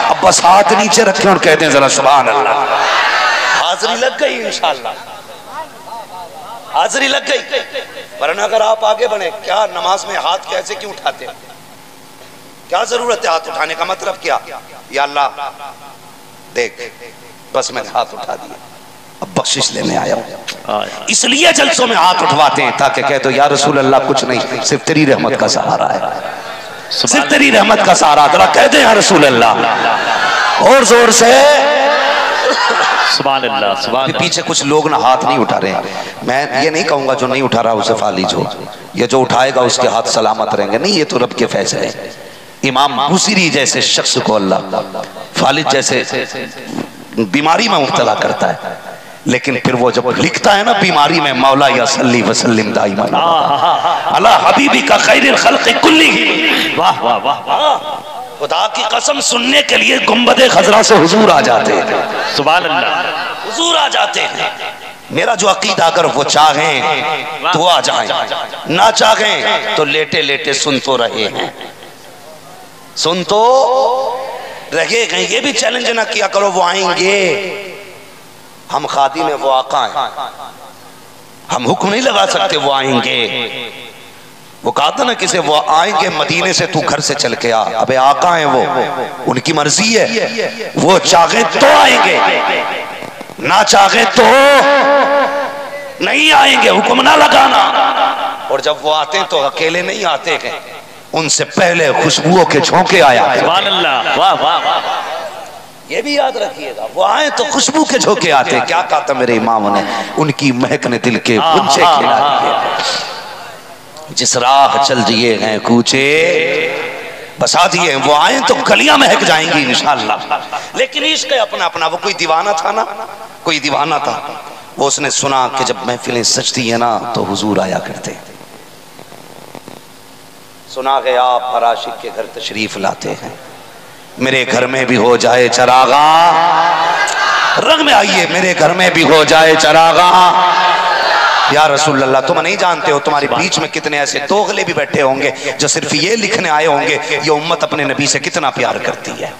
اب بس ہاتھ نیچے رکھیں اور کہتے ہیں ذرا سبحان اللہ۔ حاضری لگ گئی انشاءاللہ، حاضری لگ گئی۔ ورنہ اگر آپ آگے بڑھیں، کیا نماز میں ہاتھ کیسے کیوں اٹھاتے ہیں؟ کیا ضرورت ہے ہاتھ اٹھانے کا؟ مطلب کیا؟ یا اللہ دیکھ بس میں نے ہاتھ اٹھا دیا، اب بخشش لینے آیا ہوں۔ اس لیے جلسوں میں ہاتھ اٹھواتے ہیں تاکہ کہہ دو یا رسول اللہ کچھ نہیں، صرف تیری رحمت کا سہارا ہے، صرف تیری رحمت کا سہارا۔ ذرا کہہ دیں یا رسول اللہ اور زور سے سبحان اللہ سبحان اللہ۔ پیچھے کچھ لوگ نہ ہاتھ نہیں اٹھا رہے ہیں، میں یہ نہیں کہوں گا جو نہیں اٹھا رہا اسے فالج ہو، یہ جو اٹھائے گا اس کے ہاتھ سلامت رہیں گے، نہیں، یہ تو رب کے فیصلے ہیں۔ امام بوصیری جیسے شخص کو اللہ فالج جیسے بیماری میں مبتلا کرتا ہے، لیکن پھر وہ جب لکھتا ہے نا بیماری میں مولا یا صلی وسلم دائما علی حبیبی کا خیر الخلق کلی، واہ واہ واہ، خدا کی قسم سننے کے لیے گنبد خضرا سے حضور آ جاتے ہیں، سبحان اللہ، حضور آ جاتے ہیں۔ میرا جو عقیدہ اگر وہ چاہیں تو آ جائیں، نہ چاہیں تو لیٹے لیٹے سن تو رہے ہیں، سن تو رہے گئے۔ یہ بھی چیلنج نہ کیا کرو وہ آئیں گے، ہم خادم ہیں وہ آقا ہیں، ہم حکم نہیں لگا سکتے وہ آئیں گے۔ وہ کہا تھا نا کسے وہ آئیں گے مدینے سے تو گھر سے چل کے آ، ابے آقا ہیں وہ، ان کی مرضی ہے، وہ چاہیں تو آئیں گے، نہ چاہیں تو نہیں آئیں گے، حکم نہ لگانا۔ اور جب وہ آتے ہیں تو اکیلے نہیں آتے ہیں، ان سے پہلے خوشبوؤں کے جھونکے آیا، سبحان اللہ، واہ واہ واہ، یہ بھی یاد رکھیے گا، وہ آئیں تو خوشبو کے جھونکے آتے۔ کیا کہا تھا میرے امام نے؟ ان کی مہک نے دل کے گنچے کھلا دیے، جس راہ چل دیے ہیں کوچے بسا دیے ہیں، وہ آئیں تو کلیاں مہک جائیں گی انشاءاللہ۔ لیکن عشق ہے اپنا اپنا، وہ کوئی دیوانہ تھا نا، کوئی دیوانہ تھا، وہ اس نے سنا کہ جب محفلیں سجتی ہیں نا تو حضور آیا کرتے، سنا کہ آپ ہر عاشق کے گھر تشریف لاتے ہیں، میرے گھر میں بھی ہو جائے چراغاں، رنگ میں آئیے میرے گھر میں بھی ہو جائے چراغاں۔ یا رسول اللہ تم نہیں جانتے ہو تمہارے بیچ میں کتنے ایسے دوغلے بھی بیٹھے ہوں گے جو صرف یہ لکھنے آئے ہوں گے یہ امت اپنے نبی سے کتنا پیار کرتی ہے،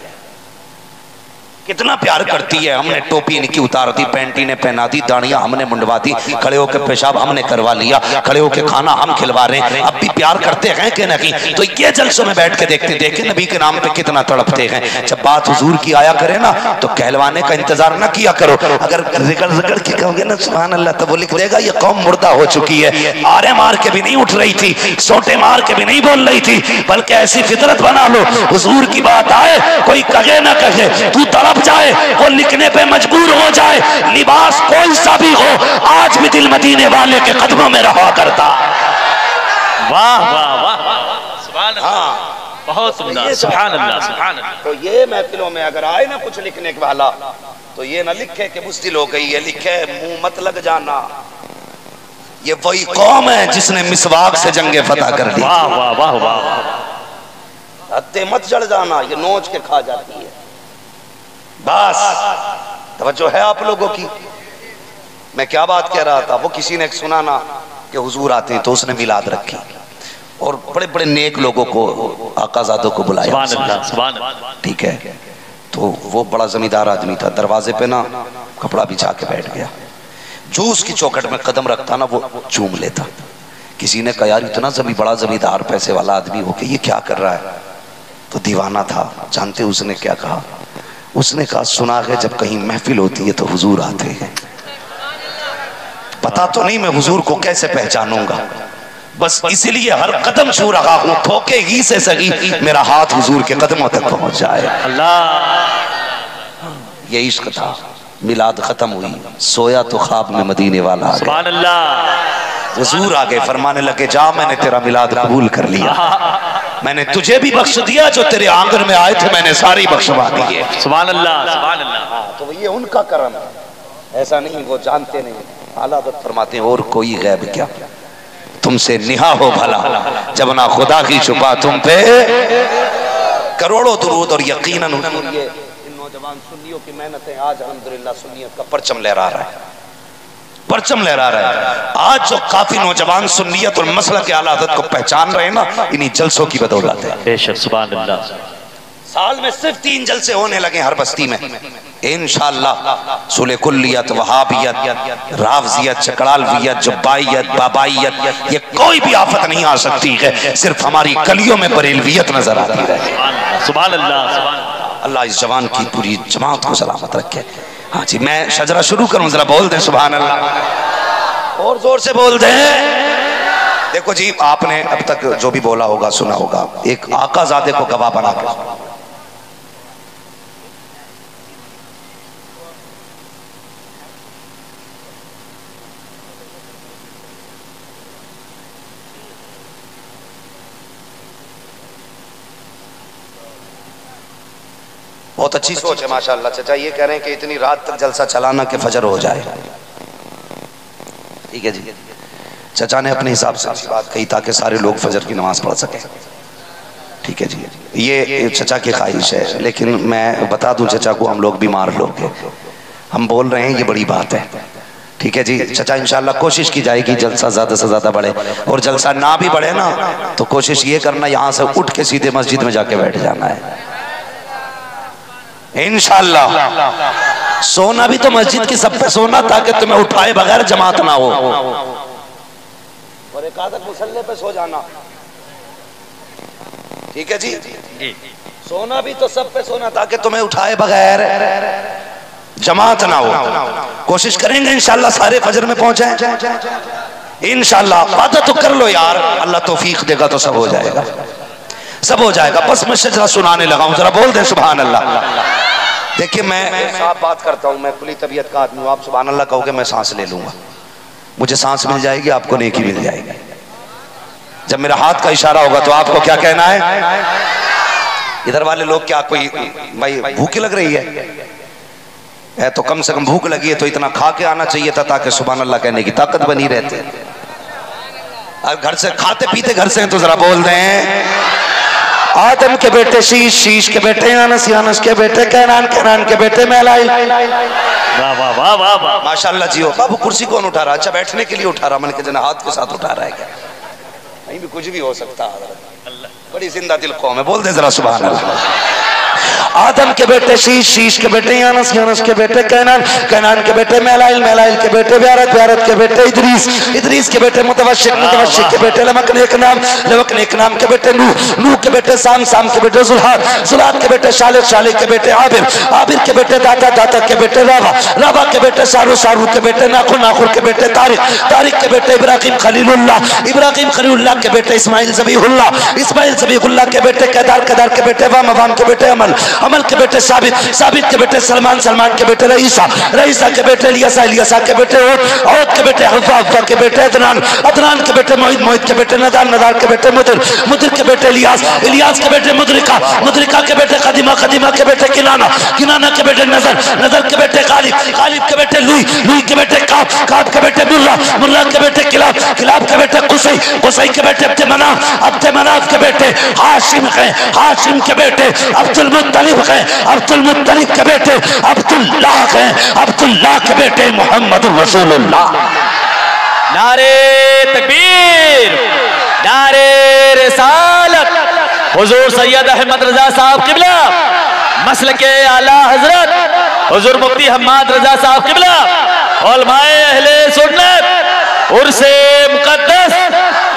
کتنا پیار کرتی ہے۔ ہم نے ٹوپی ان کی اتار دی، پینٹ انہیں پہنا دی، داڑیاں ہم نے منڈوا دی، کھڑے ہو کے پیشاب ہم نے کروا لیا، کھڑے ہو کے کھانا ہم کھلوا رہے ہیں، اب بھی پیار کرتے ہیں کہ نہیں؟ تو یہ جلسوں میں بیٹھ کے دیکھتے دیکھیں نبی کے نام پہ کتنا تڑپتے ہیں۔ جب بات حضور کی آیا کرے نا تو کہلوانے کا انتظار نہ کیا کرو، اگر رگڑ رگڑ کے کہو گے نا سبحان اللہ تو وہ لکھ دے گا یہ قوم مردہ ہو چکی ہے، آرے مار کے بھی نہیں اٹھ رہی تھی، سوٹے مار کے بھی نہیں بول رہی تھی، بلکہ ایسی فطرت بنا لو حضور کی بات آئے کوئی کہے نہ کہے تو تڑپ جائے، وہ لکھنے پہ مجبور ہو جائے، لباس کوئی سا بھی ہو آج بھی دل مدینے والے کے قدموں میں رہا کرتا۔ واہ واہ واہ، سبحان اللہ، بہت عمدہ، سبحان اللہ سبحان اللہ۔ تو یہ محفلوں میں اگر آئے نا کچھ لکھنے والا تو یہ نہ لکھے کہ بزدل ہو گئی، یہ لکھے منہ مت لگ جانا، یہ وہی قوم ہے جس نے مسواک سے جنگ فتح کر لی، واہ واہ واہ واہ، ہتھے مت جڑ جانا، یہ نوچ کے کھا جاتی ہے۔ بس توجہ ہے آپ لوگوں کی؟ میں کیا بات کہہ رہا تھا، وہ کسی نے سنا نا کہ حضور آتے ہیں تو اس نے میلاد رکھی اور بڑے بڑے نیک لوگوں کو آقا زادوں کو بلایا، سبحان اللہ سبحان اللہ، ٹھیک ہے؟ تو وہ بڑا زمیندار آدمی تھا، دروازے پہ نا کپڑا بچھا کے بیٹھ گیا، جو اس کی چوکھٹ میں قدم رکھتا نا وہ چوم لیتا۔ کسی نے کہا یار اتنا بڑا زمیندار پیسے والا آدمی ہو کہ یہ کیا کر رہا ہے؟ تو دیوانہ تھا، جانتے اس نے کیا کہا؟ اس نے کہا سنا ہے جب کہیں محفل ہوتی ہے تو حضور آتے ہیں، پتا تو نہیں میں حضور کو کیسے پہچانوں گا، بس اسی لیے ہر قدم چھو رہا ہوں ٹھوکے ہی سے سگی میرا ہاتھ حضور کے قدموں تک پہنچ جائے۔ اللہ، یہ عشق تھا. میلاد ختم ہوئی, سویا تو خواب میں مدینے والا آ گیا. سبحان اللہ. حضور آگے فرمانے لگے جا میں نے تیرا میلاد قبول کر لیا, میں نے تجھے بھی بخش دیا, جو تیرے آنگن میں آئے تھے میں نے ساری بخشوا دیے. سبحان اللہ سبحان اللہ. تو یہ ان کا کرم ہے, ایسا نہیں وہ جانتے نہیں. اعلیٰ حضرت فرماتے ہیں اور کوئی غیب کیا تم سے نہا ہو بھلا, جب نہ خدا کی چھپا تم پہ کروڑوں درود. اور یقیناً ان نوجوان سنیوں کی محنتیں آج الحمدللہ سنیت کا پرچم لہرا رہا ہے, پرچم لہرا رہا ہے. آج جو کافی نوجوان سنیت اور مسلک اعلیٰ حضرت کو پہچان رہے ہیں نا, انہی جلسوں کی بدولت ہے. بے شک سبحان اللہ. سال میں صرف 3 جلسے ہونے لگے ہر بستی میں انشاءاللہ. صلح کلیت, وہابیت, رافضیت, چکڑالویت, جبائیت, بابائیت, یہ کوئی بھی آفت نہیں آ سکتی ہے, صرف ہماری کلیوں میں بریلویت نظر آتی ہے. سبحان اللہ سبحان اللہ. اللہ اس جوان کی پوری جماعت کو سلامت رکھے. ہاں جی میں شجرہ شروع کروں, ذرا بول دیں سبحان اللہ, اور زور سے بول دیں. دیکھو جی آپ نے اب تک جو بھی بولا ہوگا سنا ہوگا, ایک آقا زادے کو گواہ بنا کے بہت اچھی سوچ ہے ماشاءاللہ. چچا یہ کہہ رہے ہیں کہ اتنی رات تک جلسہ چلانا کہ فجر ہو جائے. ٹھیک ہے جی, چچا نے اپنے حساب سے بات کہی تاکہ سارے لوگ فجر کی نماز پڑھ سکیں. ٹھیک ہے جی, یہ چچا کی خواہش ہے, لیکن میں بتا دوں چچا کو ہم لوگ بیمار لوگ ہیں, ہم بول رہے ہیں یہ بڑی بات ہے. ٹھیک ہے جی چچا, انشاءاللہ کوشش کی جائے گی جلسہ زیادہ سے زیادہ بڑھے, اور جلسہ نہ بھی بڑھے نا تو کوشش یہ کرنا یہاں سے اٹھ کے سیدھے مسجد میں جا کے بیٹھ جانا ہے انشاءاللہ. سونا بھی تو مسجد کی سب پہ سونا تاکہ تمہیں اٹھائے بغیر جماعت نہ ہو, اور ایک آدھا مسلح پہ سو جانا. ٹھیک ہے جی, سونا بھی تو سب پہ سونا تاکہ تمہیں اٹھائے بغیر جماعت نہ ہو. کوشش کریں گے انشاءاللہ سارے فجر میں پہنچیں انشاءاللہ. وعدہ تو کر لو یار, اللہ توفیق دے گا تو سب ہو جائے گا, سب ہو جائے گا. بس میں شجرہ سنانے لگا ہوں, ذرا بول دیں سبحان اللہ. دیکھیں میں صاحب بات کرتا ہوں, میں کھلی طبیعت کا آدمی ہوں. آپ سبحان اللہ کہو گے میں سانس لے لوں گا, مجھے سانس مل جائے گی, آپ کو نیکی مل جائے گی. جب میرا ہاتھ کا اشارہ ہوگا تو آپ کو کیا کہنا ہے. ادھر والے لوگ کیا کوئی بھائی بھوک لگ رہی ہے تو کم سے کم بھوک لگی ہے تو اتنا کھا کے آنا چاہیے تھا تاکہ سبحان اللہ کہنے کی طاقت بنی رہتے. اور گھر سے کھاتے پیتے گھر سے ہیں تو ذرا بول دیں. آدم کے بیٹے شیش, شیش کے بیٹے انس, انس کے بیٹے کینان, کینان کے بیٹے میلائل. ماشاءاللہ جی. ہو بابو کرسی کون اٹھا رہا؟ اچھا بیٹھنے کے لیے اٹھا رہا, میں نے کہا جنہیں ہاتھ کے ساتھ اٹھا رہا ہے کیا؟ نہیں بھی کچھ بھی ہو سکتا ہے, بڑی زندہ دل قوم ہے. بول دے ذرا سبحان اللہ. آدم کے بیٹے شیش, شیش کے بیٹے انس, انس کے بیٹے کینان, کینان کے بیٹے میلائل, میلائل کے بیٹے بیارت, بیارت کے بیٹے ادریس, ادریس کے بیٹے متوشق, متوشق کے بیٹے لمک نیک نام, لمک نیک نام کے بیٹے نوح, نوح کے بیٹے سام, سام کے بیٹے زلحاد, زلحاد کے بیٹے شالق, شالق کے بیٹے عابر, عابر کے بیٹے داتا, داتا کے بیٹے رابع, رابع کے بیٹے سارو, سارو کے بیٹے ناخر, ناخر کے بیٹے طارق, طارق کے بیٹے ابراہیم خلیل اللہ, ابراہیم خلیل اللہ کے بیٹے اسماعیل ذبیح اللہ, اسماعیل ذبیح اللہ کے بیٹے کیدار, کیدار کے بیٹے وام, وام کے بیٹے عمل, عمل کے بیٹے ثابت, ثابت کے بیٹے سلمان, سلمان کے بیٹے رئیسہ, رئیسہ کے بیٹے الیسہ, الیسہ کے بیٹے عود, عود کے بیٹے حفا, حفا کے بیٹے عدنان, عدنان کے بیٹے معید, معید کے بیٹے ندار, ندار کے بیٹے مدر, مدر کے بیٹے الیاس, الیاس کے بیٹے مدرکہ, مدرکہ کے بیٹے قدیمہ, قدیمہ کے بیٹے کنانہ, کنانہ کے بیٹے نظر, نظر کے بیٹے غالب, غالب کے بیٹے لوئی, لوئی کے بیٹے کعب, کعب کے بیٹے مرہ, مرہ کے بیٹے کلاب, کلاب کے بیٹے قصی, قصی کے بیٹے عبد مناف, عبد مناف کے بیٹے ہاشم ہیں, ہاشم کے بیٹے عبد المطلب ہیں, عبد المطلب کے بیٹے عبداللہ ہیں, عبداللہ کے بیٹے محمد رسول اللہ. نعرے تکبیر, نعرے رسالت, حضور سید احمد رضا صاحب قبلہ, مسلک اعلیٰ حضرت حضور مفتی حماد رضا صاحب قبلہ, علماء اہل سنت, عرس مقدس.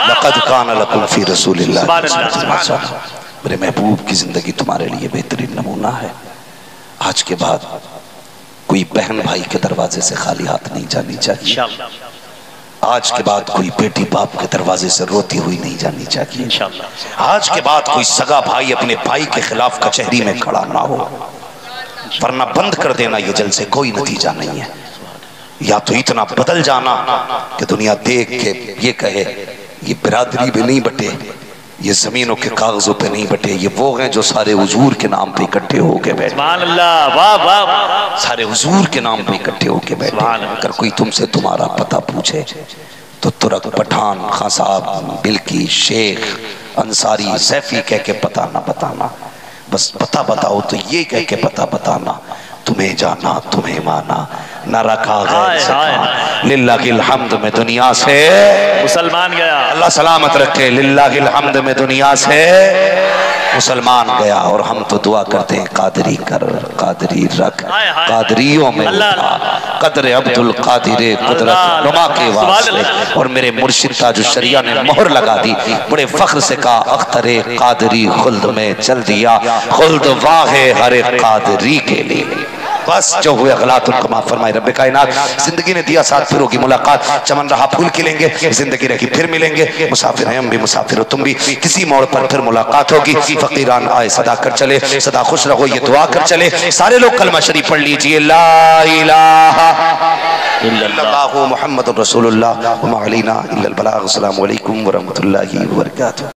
لقد کان لکم فی رسول اللہ, میرے محبوب کی زندگی تمہارے لیے بہترین نمونہ ہے. آج کے بعد کوئی بہن بھائی کے دروازے سے خالی ہاتھ نہیں جانی چاہیے. آج کے بعد کوئی بیٹی باپ کے دروازے سے روتی ہوئی نہیں جانی چاہیے. آج کے بعد کوئی سگا بھائی اپنے بھائی کے خلاف کچہری میں کھڑا نہ ہو. ورنہ بند کر دینا یہ جلسے کوئی نتیجہ نہیں ہے. یا تو اتنا بدل جانا کہ دنیا دیکھ کے یہ کہے یہ برادری پہ نہیں بٹے، یہ زمینوں کے کاغذوں پہ نہیں بٹے، یہ وہ ہیں جو سارے حضور کے نام پہ اکٹھے ہو کے بیٹھے. سبحان اللہ، واہ واہ. سارے حضور کے نام پہ اکٹھے ہو کے بیٹھے. اگر کوئی تم سے تمہارا پتہ پوچھے تو ترک، پٹھان، خان صاحب، بلکی، شیخ، انصاری، سیفی کہہ کے پتہ نہ بتانا. بس پتہ بتاؤ تو یہ کہہ کے پتہ بتانا، تمہیں جانا تمہیں مانا، نہ رکھا غیر سے کھانا. للہ کی الحمد میں دنیا سے مسلمان گیا. اللہ سلامت رکھے. للہ کی الحمد میں دنیا سے مسلمان گیا. اور ہم تو دعا کرتے ہیں قادری کر، قادری رکھ، قادریوں میں اٹھا، قدر عبد القادر قدرت نما کے واسطے. اور میرے مرشد تاج الشریعہ نے مہر لگا دی، بڑے فخر سے کہا اختر قادری خلد میں چل دیا، خلد واہ ہر قادری کے لیے. بس جو ہوئے غلات الکما فرمائے رب کائنات. زندگی نے دیا ساتھ پھر ہوگی ملاقات، چمن رہا پھول کھلیں گے، زندگی رہی پھر ملیں گے. مسافر ہیں ہم بھی، مسافر ہو تم بھی، کسی موڑ پر پھر ملاقات ہوگی. فقیران آئے صدا کر چلے، صدا خوش رہو یہ دعا کر چلے. سارے لوگ کلمہ شریف پڑھ لیجئے. لا الہ الا اللہ محمد رسول اللہ وما علینا الا البلاغ. السلام علیکم ورحمۃ اللہ وبرکاتہ.